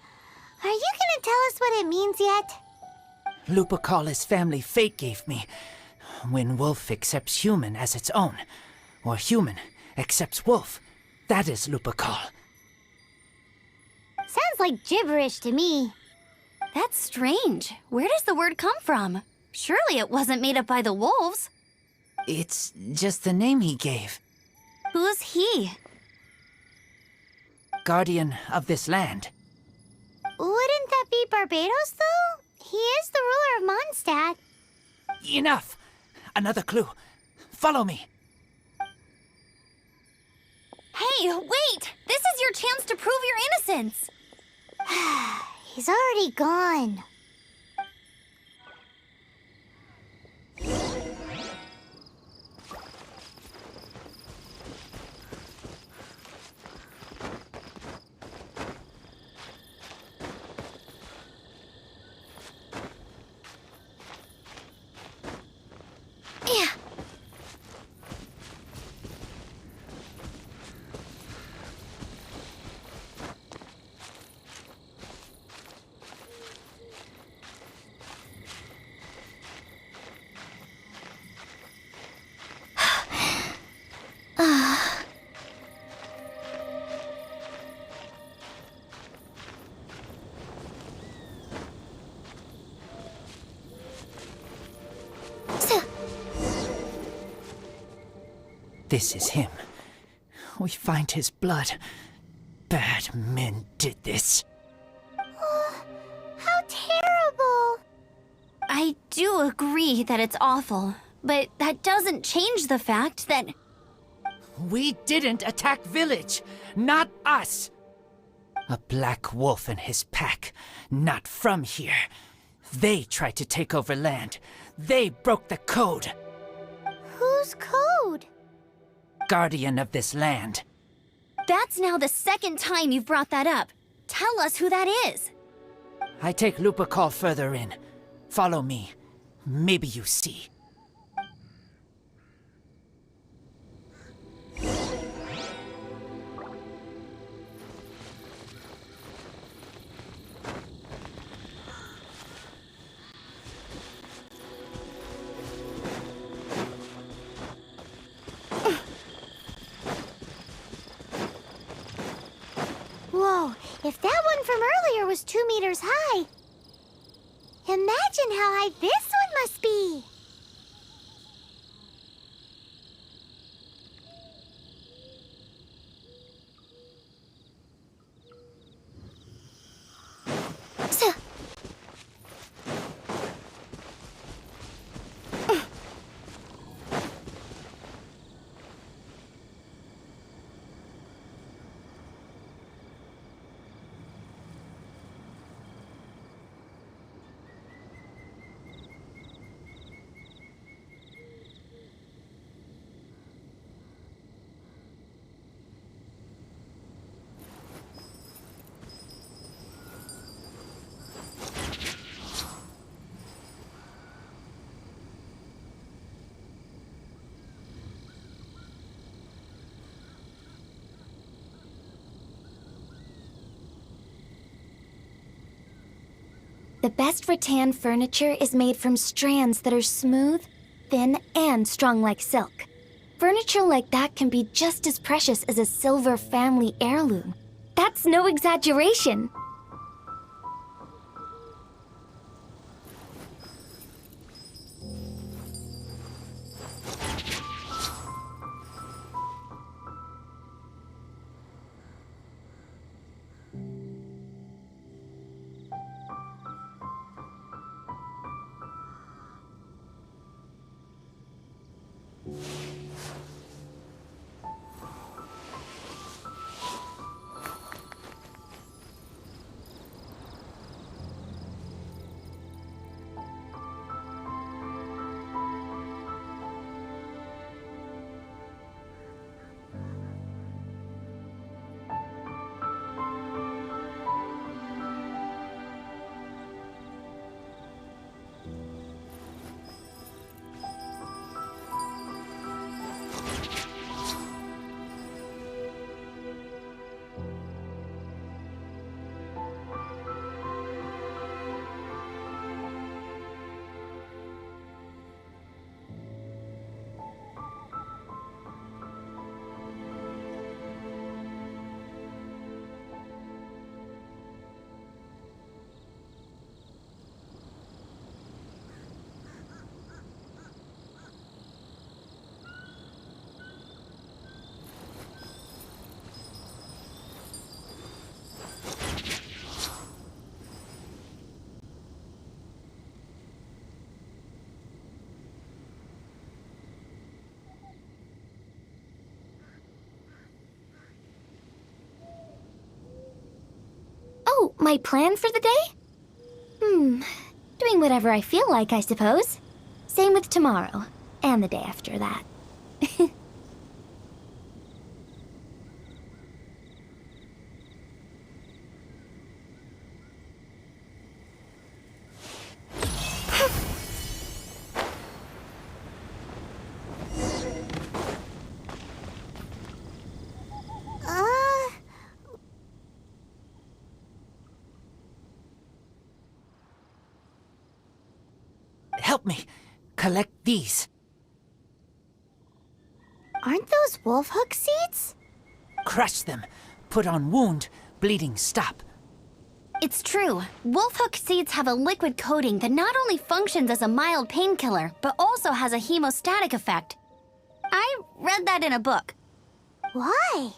Are you gonna tell us what it means yet? Lupical is family fate gave me. When wolf accepts human as its own, or human accepts wolf, that is Lupical. Sounds like gibberish to me. That's strange. Where does the word come from? Surely it wasn't made up by the wolves. It's just the name he gave. Who's he? Guardian of this land. Wouldn't that be Barbados, though? He is the ruler of Mondstadt. Enough! Another clue. Follow me. Hey, wait! This is your chance to prove your innocence! He's already gone. Yeah. This is him. We find his blood. Bad men did this. How terrible! I do agree that it's awful, but that doesn't change the fact that... We didn't attack village. Not us. A black wolf and his pack. Not from here. They tried to take over land. They broke the code. Whose code? Guardian of this land. That's now the second time you've brought that up. Tell us who that is. I take Lupical further in. Follow me. Maybe you see. Whoa, if that one from earlier was 2 meters high, imagine how high this one must be. The best rattan furniture is made from strands that are smooth, thin, and strong like silk. Furniture like that can be just as precious as a silver family heirloom. That's no exaggeration. Oh, my plan for the day? Doing whatever I feel like, I suppose. Same with tomorrow, and the day after that. Help me. Collect these. Aren't those wolf hook seeds? Crush them. Put on wound. Bleeding stop. It's true. Wolfhook seeds have a liquid coating that not only functions as a mild painkiller, but also has a hemostatic effect. I read that in a book. Why?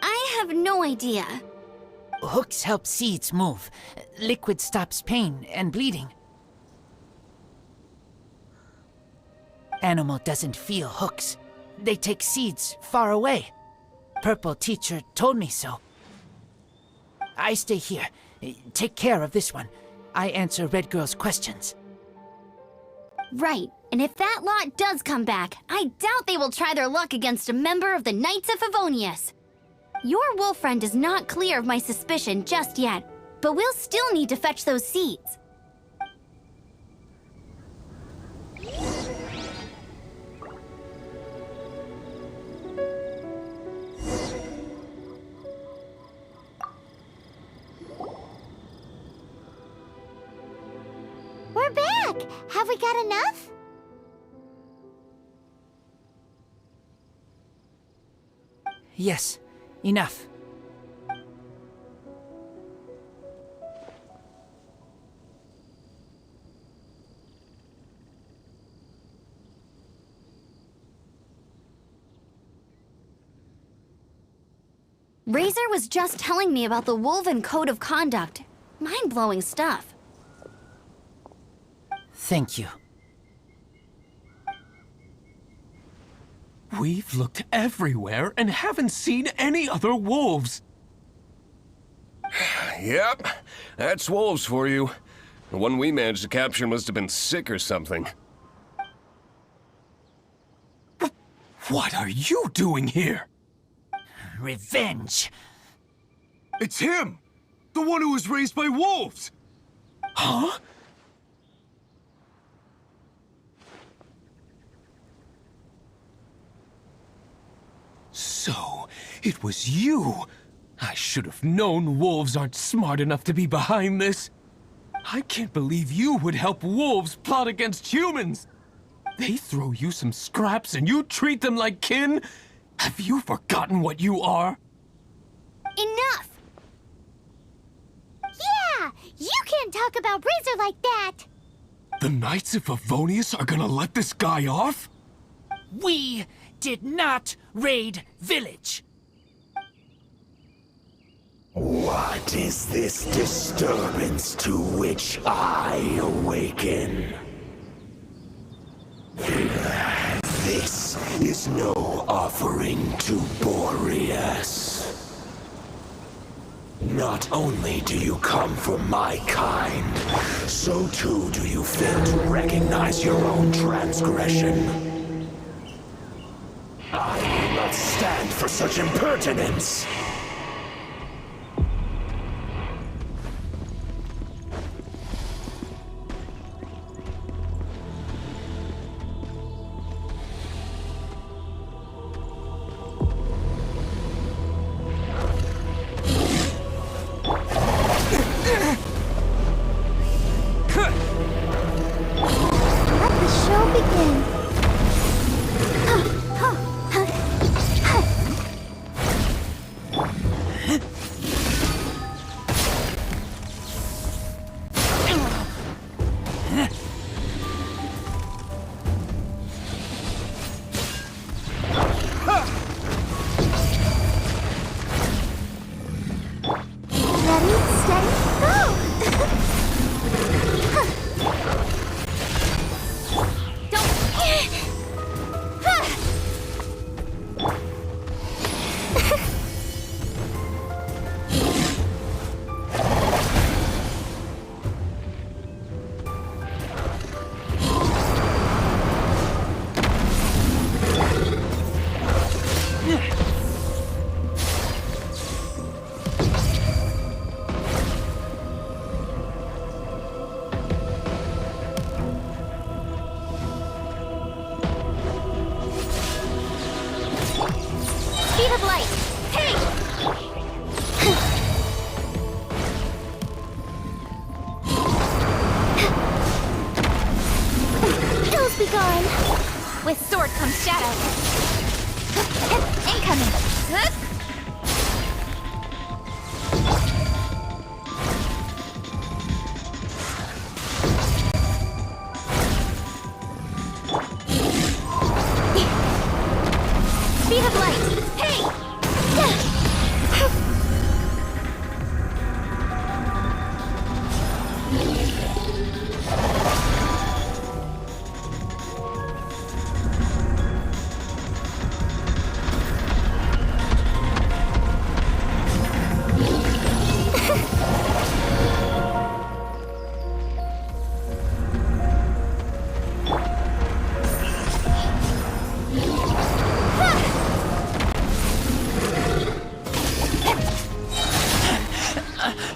I have no idea. Hooks help seeds move. Liquid stops pain and bleeding. Animal doesn't feel hooks. They take seeds far away. Purple teacher told me so. I stay here. Take care of this one. I answer Red Girl's questions. Right, and if that lot does come back, I doubt they will try their luck against a member of the Knights of Favonius. Your wolf friend is not clear of my suspicion just yet, but we'll still need to fetch those seeds. We're back! Have we got enough? Yes, enough. Razor was just telling me about the Woven Code of Conduct. Mind-blowing stuff. Thank you. We've looked everywhere and haven't seen any other wolves. Yep, that's wolves for you. The one we managed to capture must have been sick or something. What are you doing here? Revenge. It's him! The one who was raised by wolves! Huh? So, it was you! I should have known wolves aren't smart enough to be behind this. I can't believe you would help wolves plot against humans! They throw you some scraps and you treat them like kin? Have you forgotten what you are? Enough! Yeah! You can't talk about Razor like that! The Knights of Favonius are gonna let this guy off? We did not raid village. What is this disturbance to which I awaken? This is no offering to Boreas. Not only do you come from my kind, so too do you fail to recognize your own transgression. I will not stand for such impertinence! With sword comes shadow. Incoming. Speed of light. Hey!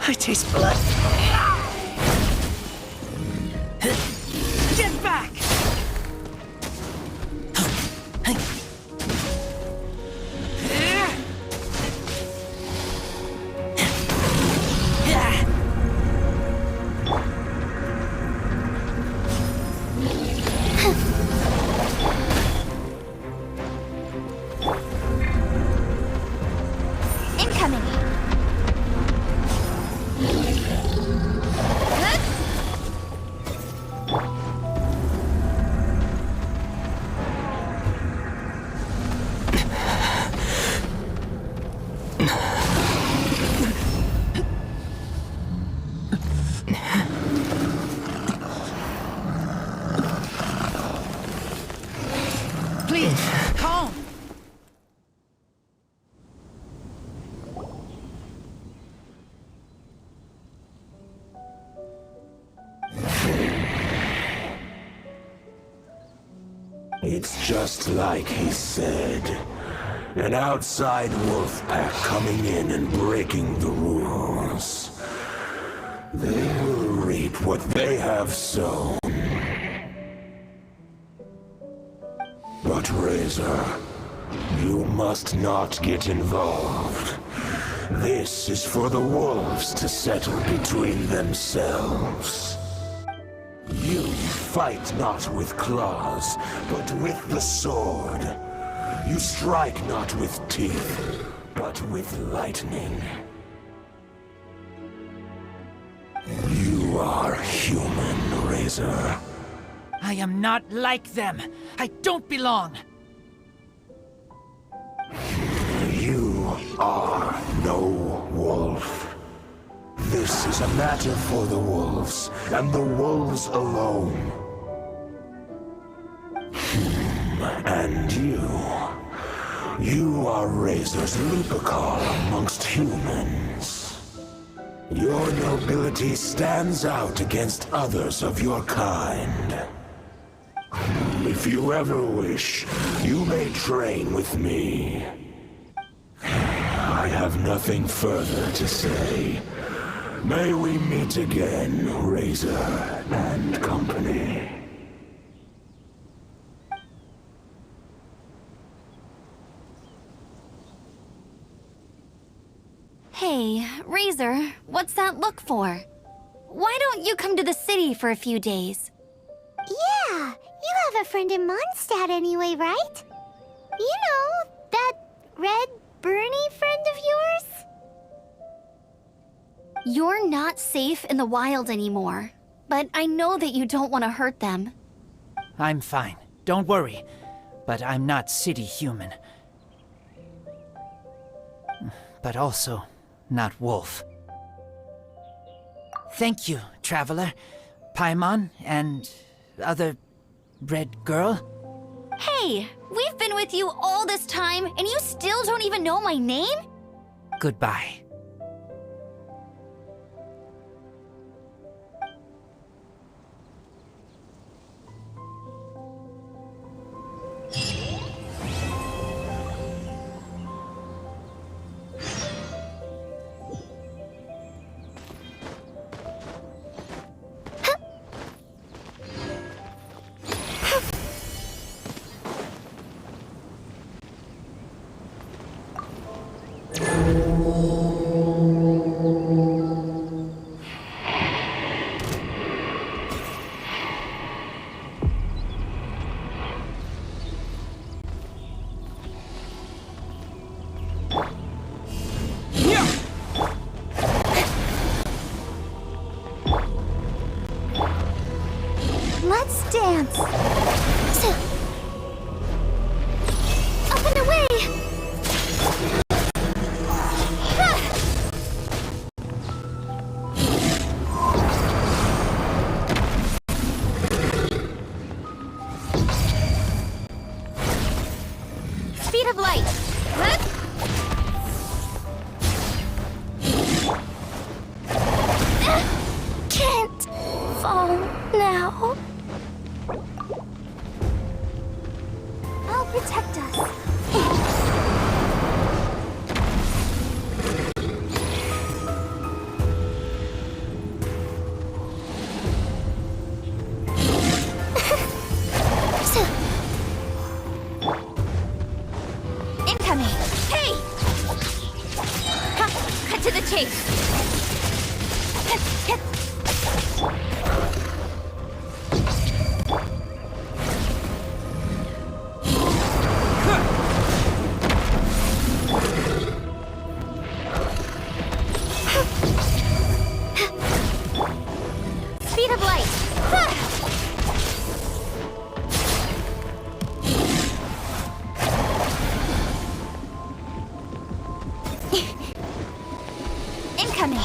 I taste blood. Get back! Incoming. Please, calm. It's just like he said. An outside wolf pack coming in and breaking the rules. They will reap what they have sown. But Razor, you must not get involved. This is for the wolves to settle between themselves. You fight not with claws, but with the sword. You strike not with teeth, but with lightning. You are human, Razor. I am not like them. I don't belong. You are no wolf. This is a matter for the wolves, and the wolves alone. And you are Razor's Lupercal amongst humans. Your nobility stands out against others of your kind. If you ever wish, you may train with me. I have nothing further to say. May we meet again, Razor and company. Hey, Razor, what's that look for? Why don't you come to the city for a few days? Yeah, you have a friend in Mondstadt anyway, right? You know, that red Bernie friend of yours? You're not safe in the wild anymore, but I know that you don't want to hurt them. I'm fine. Don't worry. But I'm not city human. But also not wolf. Thank you, traveler. Paimon and other red girl. Hey, we've been with you all this time and you still don't even know my name? Goodbye. Let's dance. Up and away. Speed of light. Can't fall now. I'll protect us. Incoming! Hey! Ha! Cut to the chase! Speed of light. Incoming!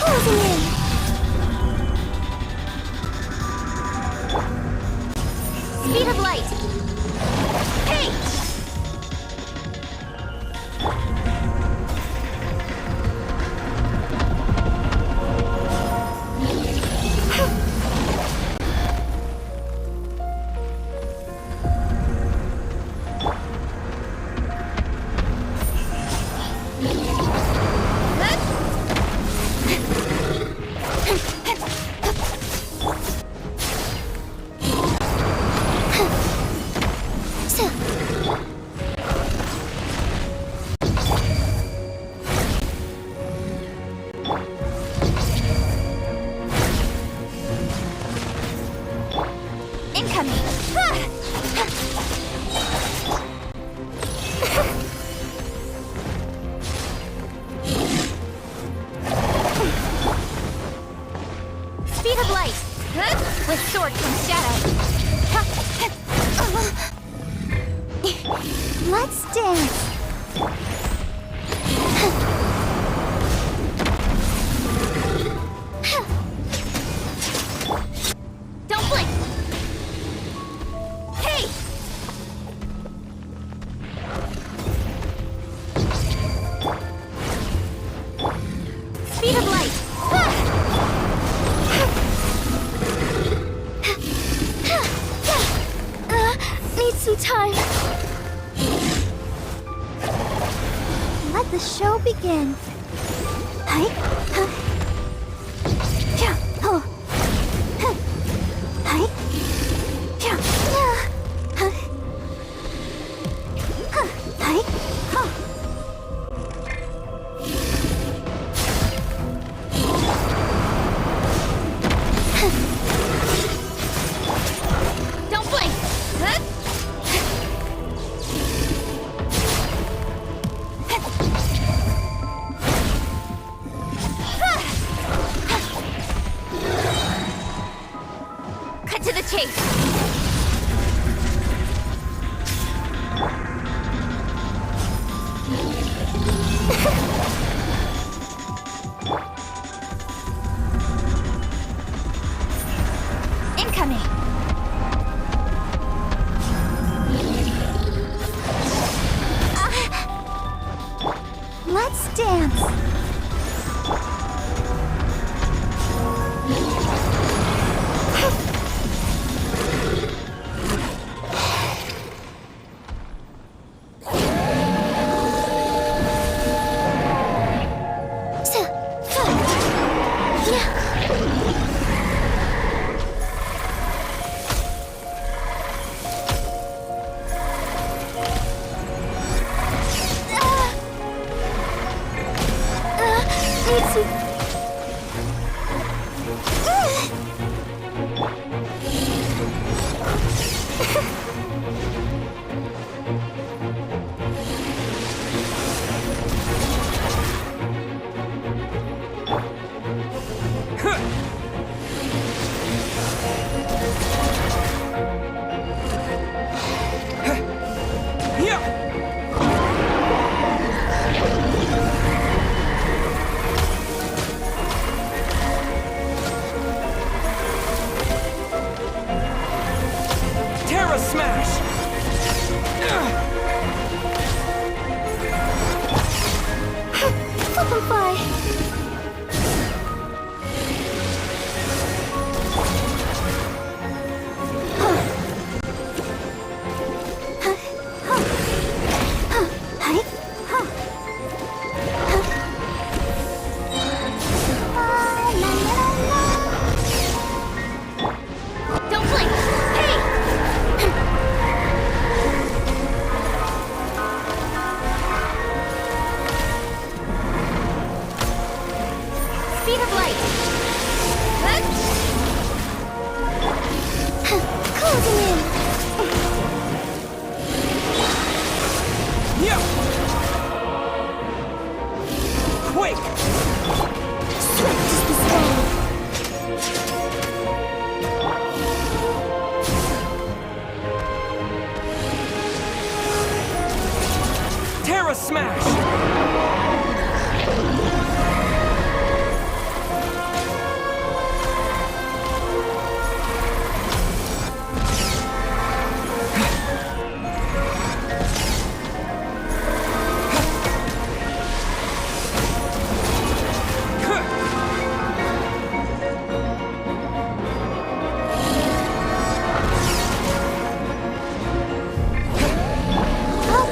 Closing in. Speed of light! Hey! Let's dance. Don't blink! Hey! Speed of light! Need some time. Let the show begin. Hi. Yeah. Oh. Hi. Yeah. Hi. Don't blink! Cut to the chase! Incoming! Let's dance.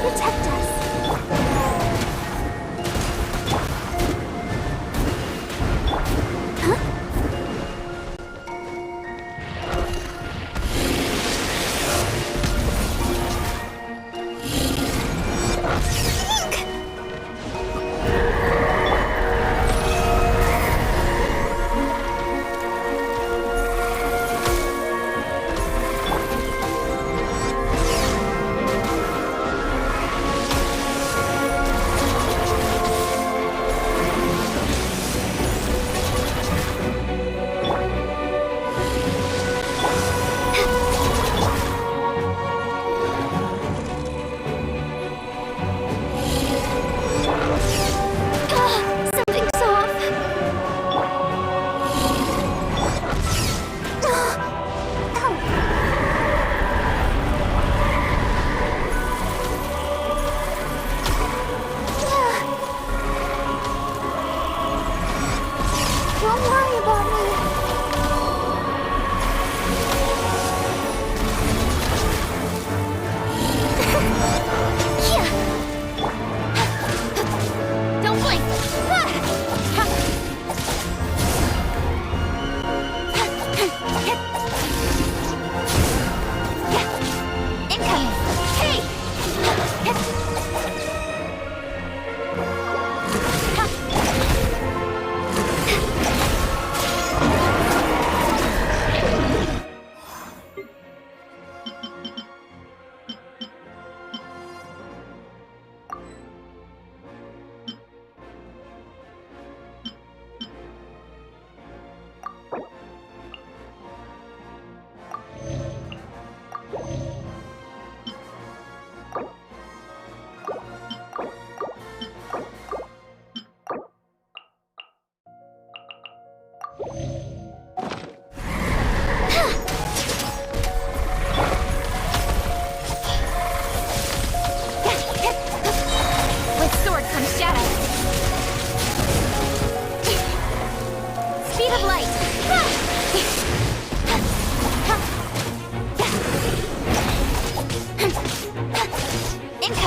Protect us.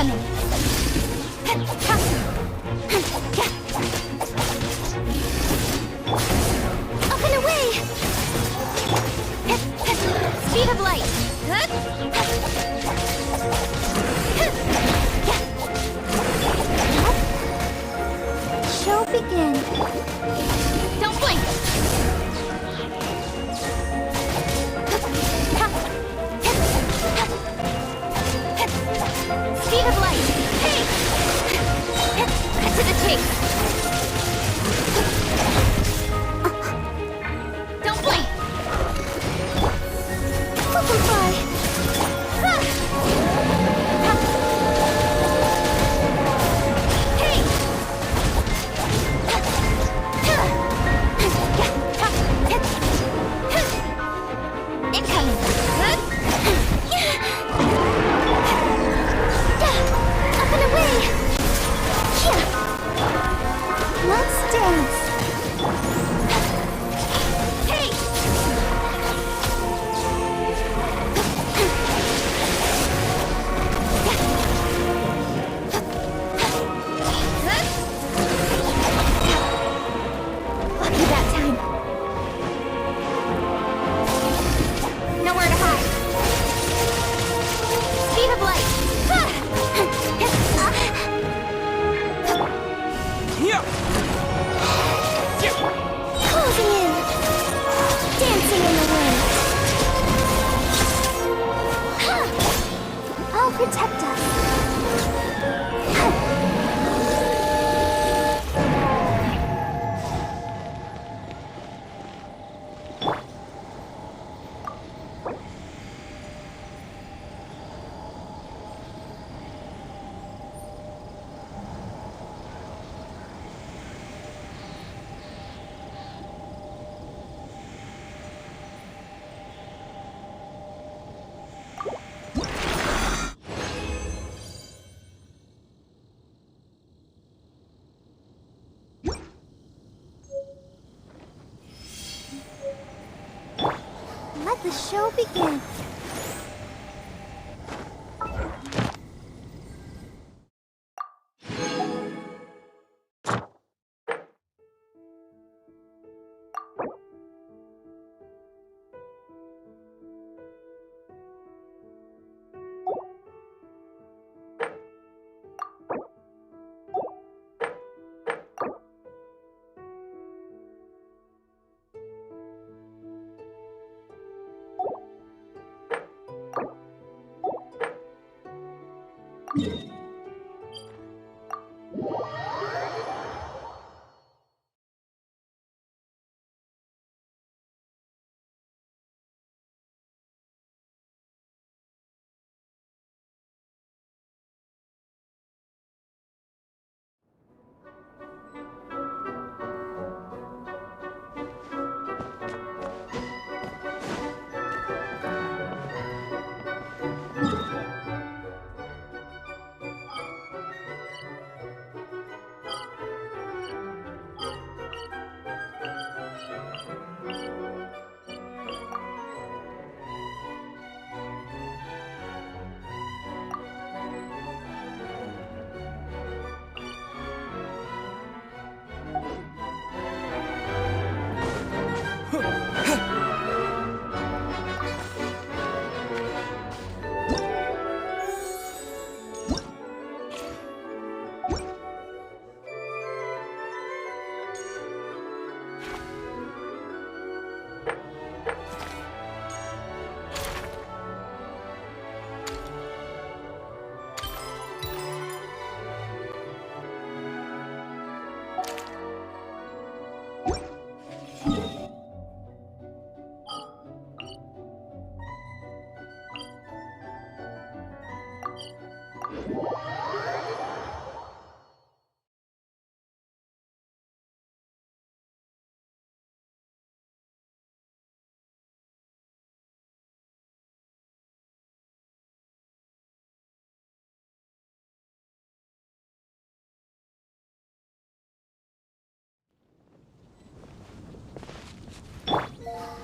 Incoming! Up and away! Speed of light! Show begin. Don't blink! Speed of light! Hey! Cut to the chase! Don't blink! Open fly! Let's dance! Hey! Lucky that time. Nowhere to hide. Speed of light. Closing in. Dancing in the wind. I'll protect us. Let the show begin.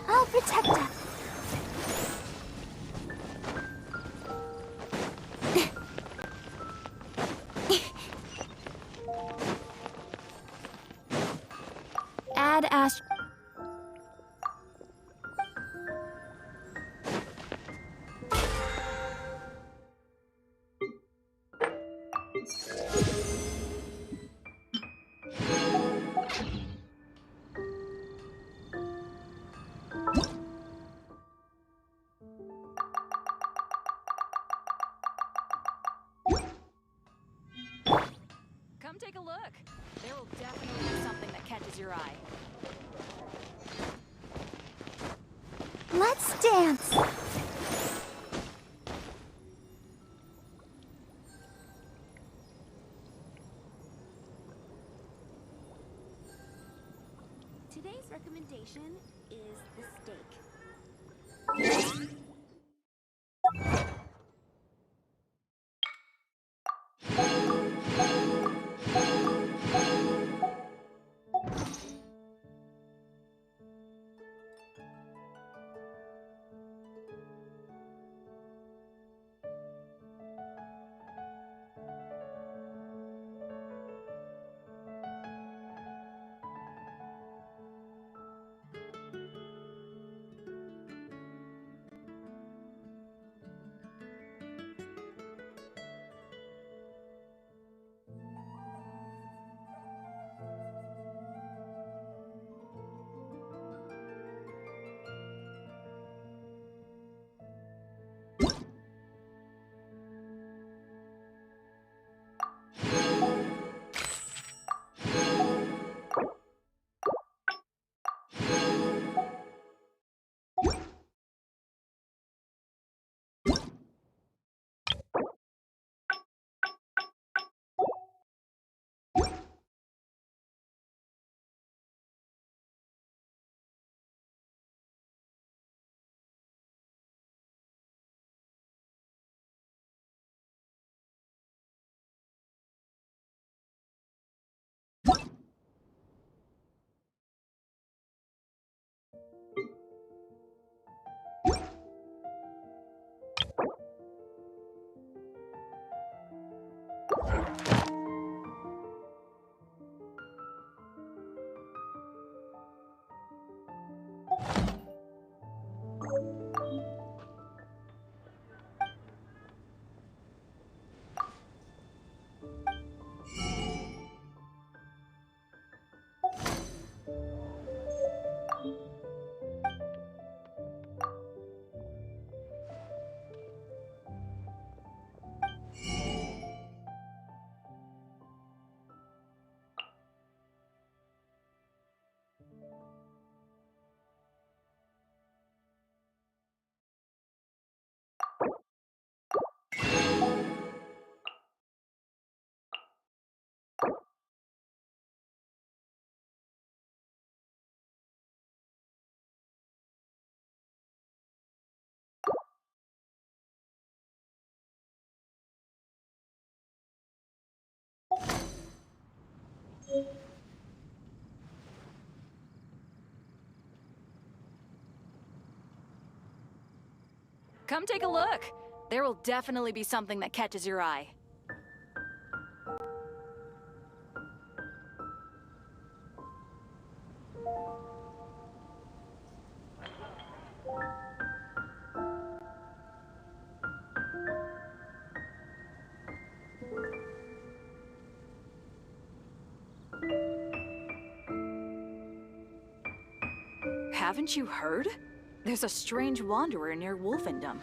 I'll protect us. look. There will definitely be something that catches your eye. Let's dance. Today's recommendation is the steak. Come take a look. There will definitely be something that catches your eye. Haven't you heard? There's a strange wanderer near Wolfendom.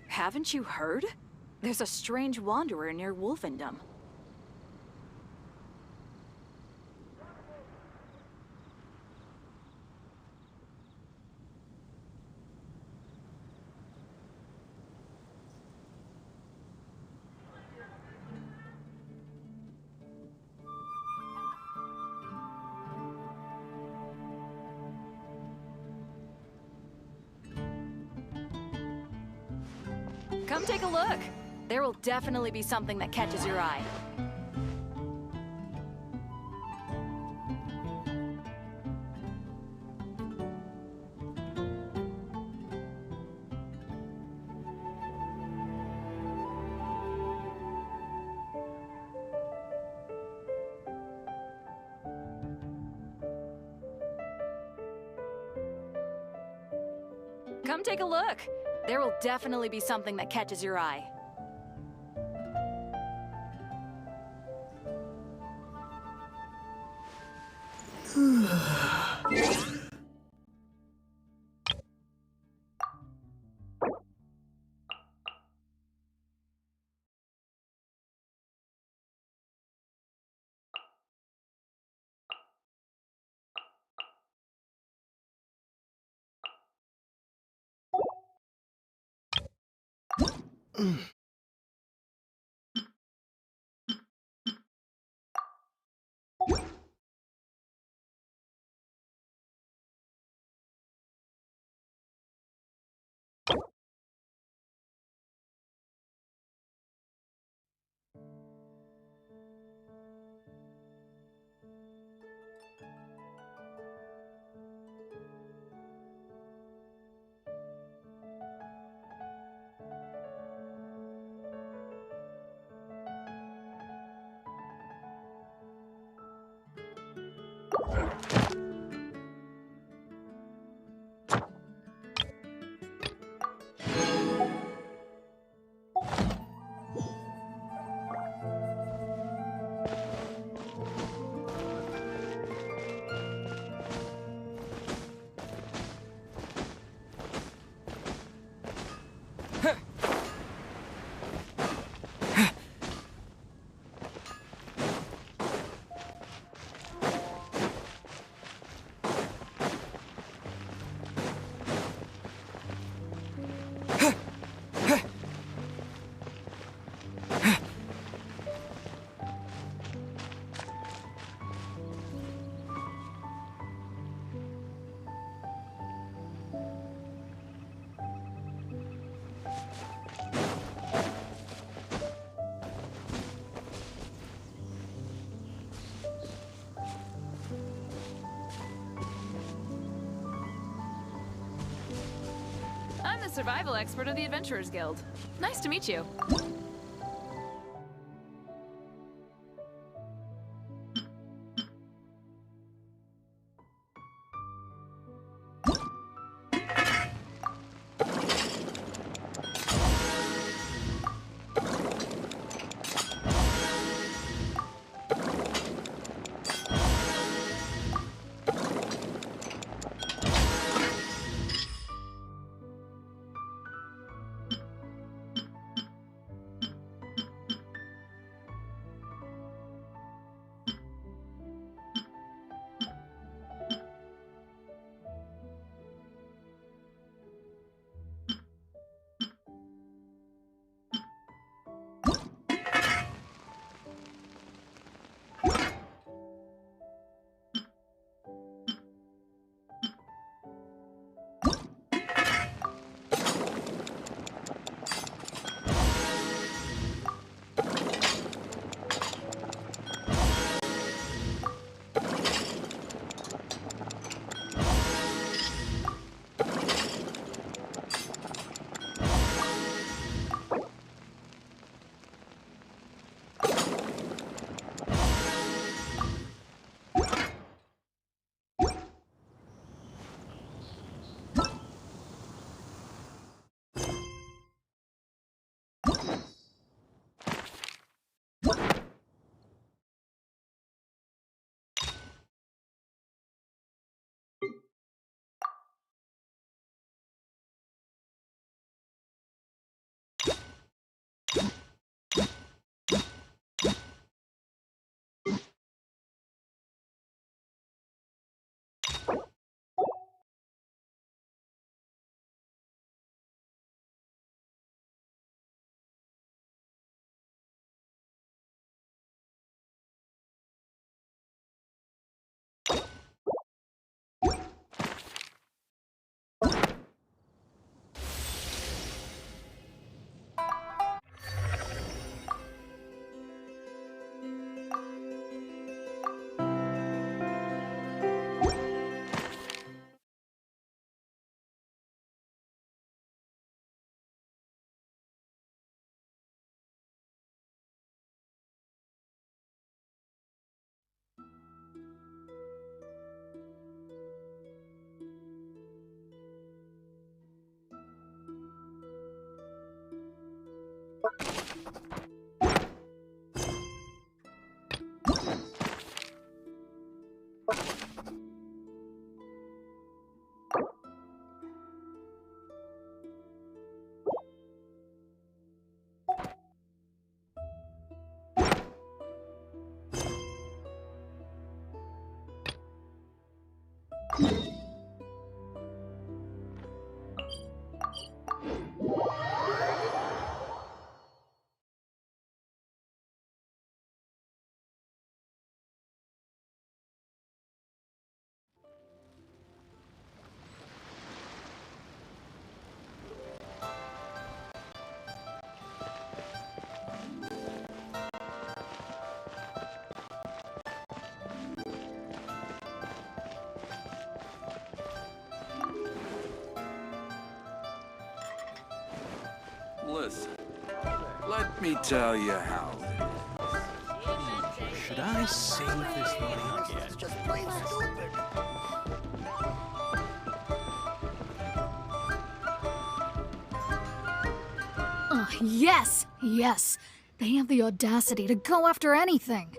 Haven't you heard? There's a strange wanderer near Wolfendom. Come take a look. There will definitely be something that catches your eye. Come take a look. There will definitely be something that catches your eye. I'm the survival expert of the Adventurers Guild. Nice to meet you. Listen, let me tell you how. Should I save this money? It's just plain stupid. Yes! Yes! They have the audacity to go after anything!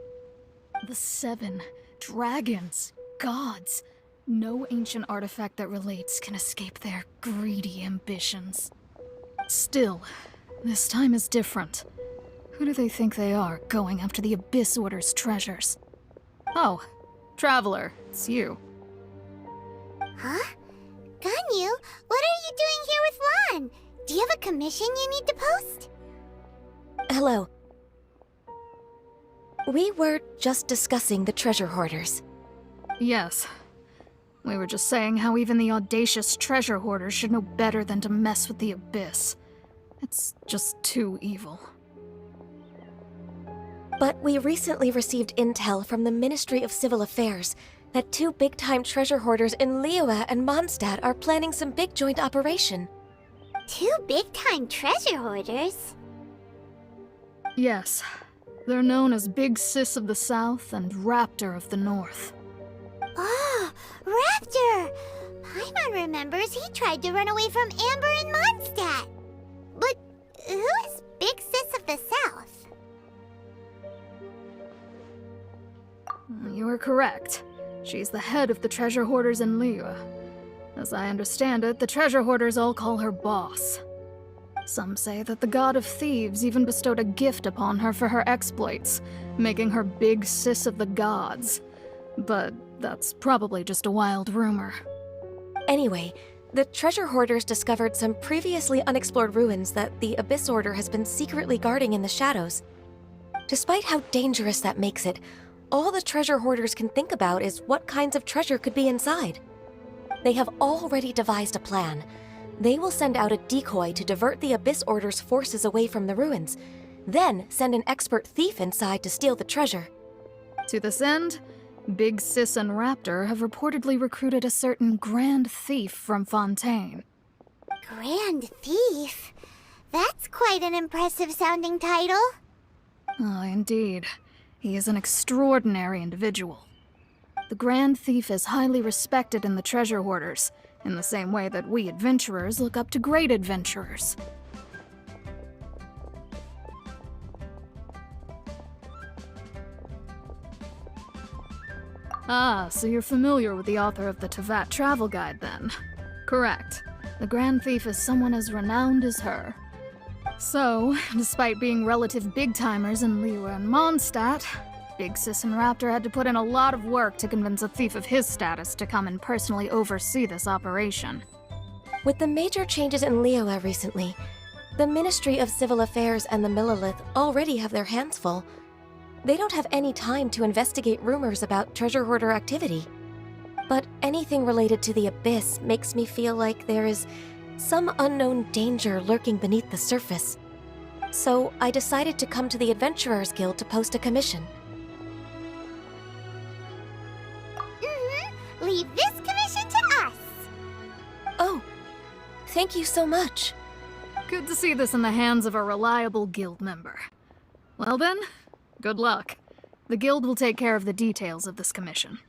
The 7 dragons, gods. No ancient artifact that relates can escape their greedy ambitions. Still, this time is different. Who do they think they are, going after the Abyss Order's treasures? Oh, Traveler, it's you. Huh? Ganyu, what are you doing here with Lan? Do you have a commission you need to post? Hello. We were just discussing the treasure hoarders. Yes. We were just saying how even the audacious treasure hoarders should know better than to mess with the Abyss. It's just too evil. But we recently received intel from the Ministry of Civil Affairs that 2 big-time treasure hoarders in Liyue and Mondstadt are planning some big joint operation. 2 big-time treasure hoarders? Yes. They're known as Big Sis of the South and Raptor of the North. Oh, Raptor! Paimon remembers he tried to run away from Amber and Mondstadt. But who is Big Sis of the South? You are correct. She's the head of the treasure hoarders in Liyue. As I understand it, the treasure hoarders all call her boss. Some say that the god of thieves even bestowed a gift upon her for her exploits, making her Big Sis of the gods. But that's probably just a wild rumor. Anyway, the treasure hoarders discovered some previously unexplored ruins that the Abyss Order has been secretly guarding in the shadows. Despite how dangerous that makes it, all the treasure hoarders can think about is what kinds of treasure could be inside. They have already devised a plan. They will send out a decoy to divert the Abyss Order's forces away from the ruins, then send an expert thief inside to steal the treasure. To this end, Big Sis and Raptor have reportedly recruited a certain Grand Thief from Fontaine. Grand Thief? That's quite an impressive sounding title. Oh, indeed. He is an extraordinary individual. The Grand Thief is highly respected in the treasure hoarders, in the same way that we adventurers look up to great adventurers. Ah, so you're familiar with the author of the Teyvat travel guide then? Correct. The Grand Thief is someone as renowned as her. So, despite being relative big-timers in Liyue and Mondstadt, Big Sis and Raptor had to put in a lot of work to convince a thief of his status to come and personally oversee this operation. With the major changes in Liyue recently, the Ministry of Civil Affairs and the Millelith already have their hands full. They don't have any time to investigate rumors about treasure hoarder activity. But anything related to the Abyss makes me feel like there is some unknown danger lurking beneath the surface. So I decided to come to the Adventurers Guild to post a commission. Leave this commission to us! Oh, thank you so much. Good to see this in the hands of a reliable guild member. Well then, good luck. The guild will take care of the details of this commission.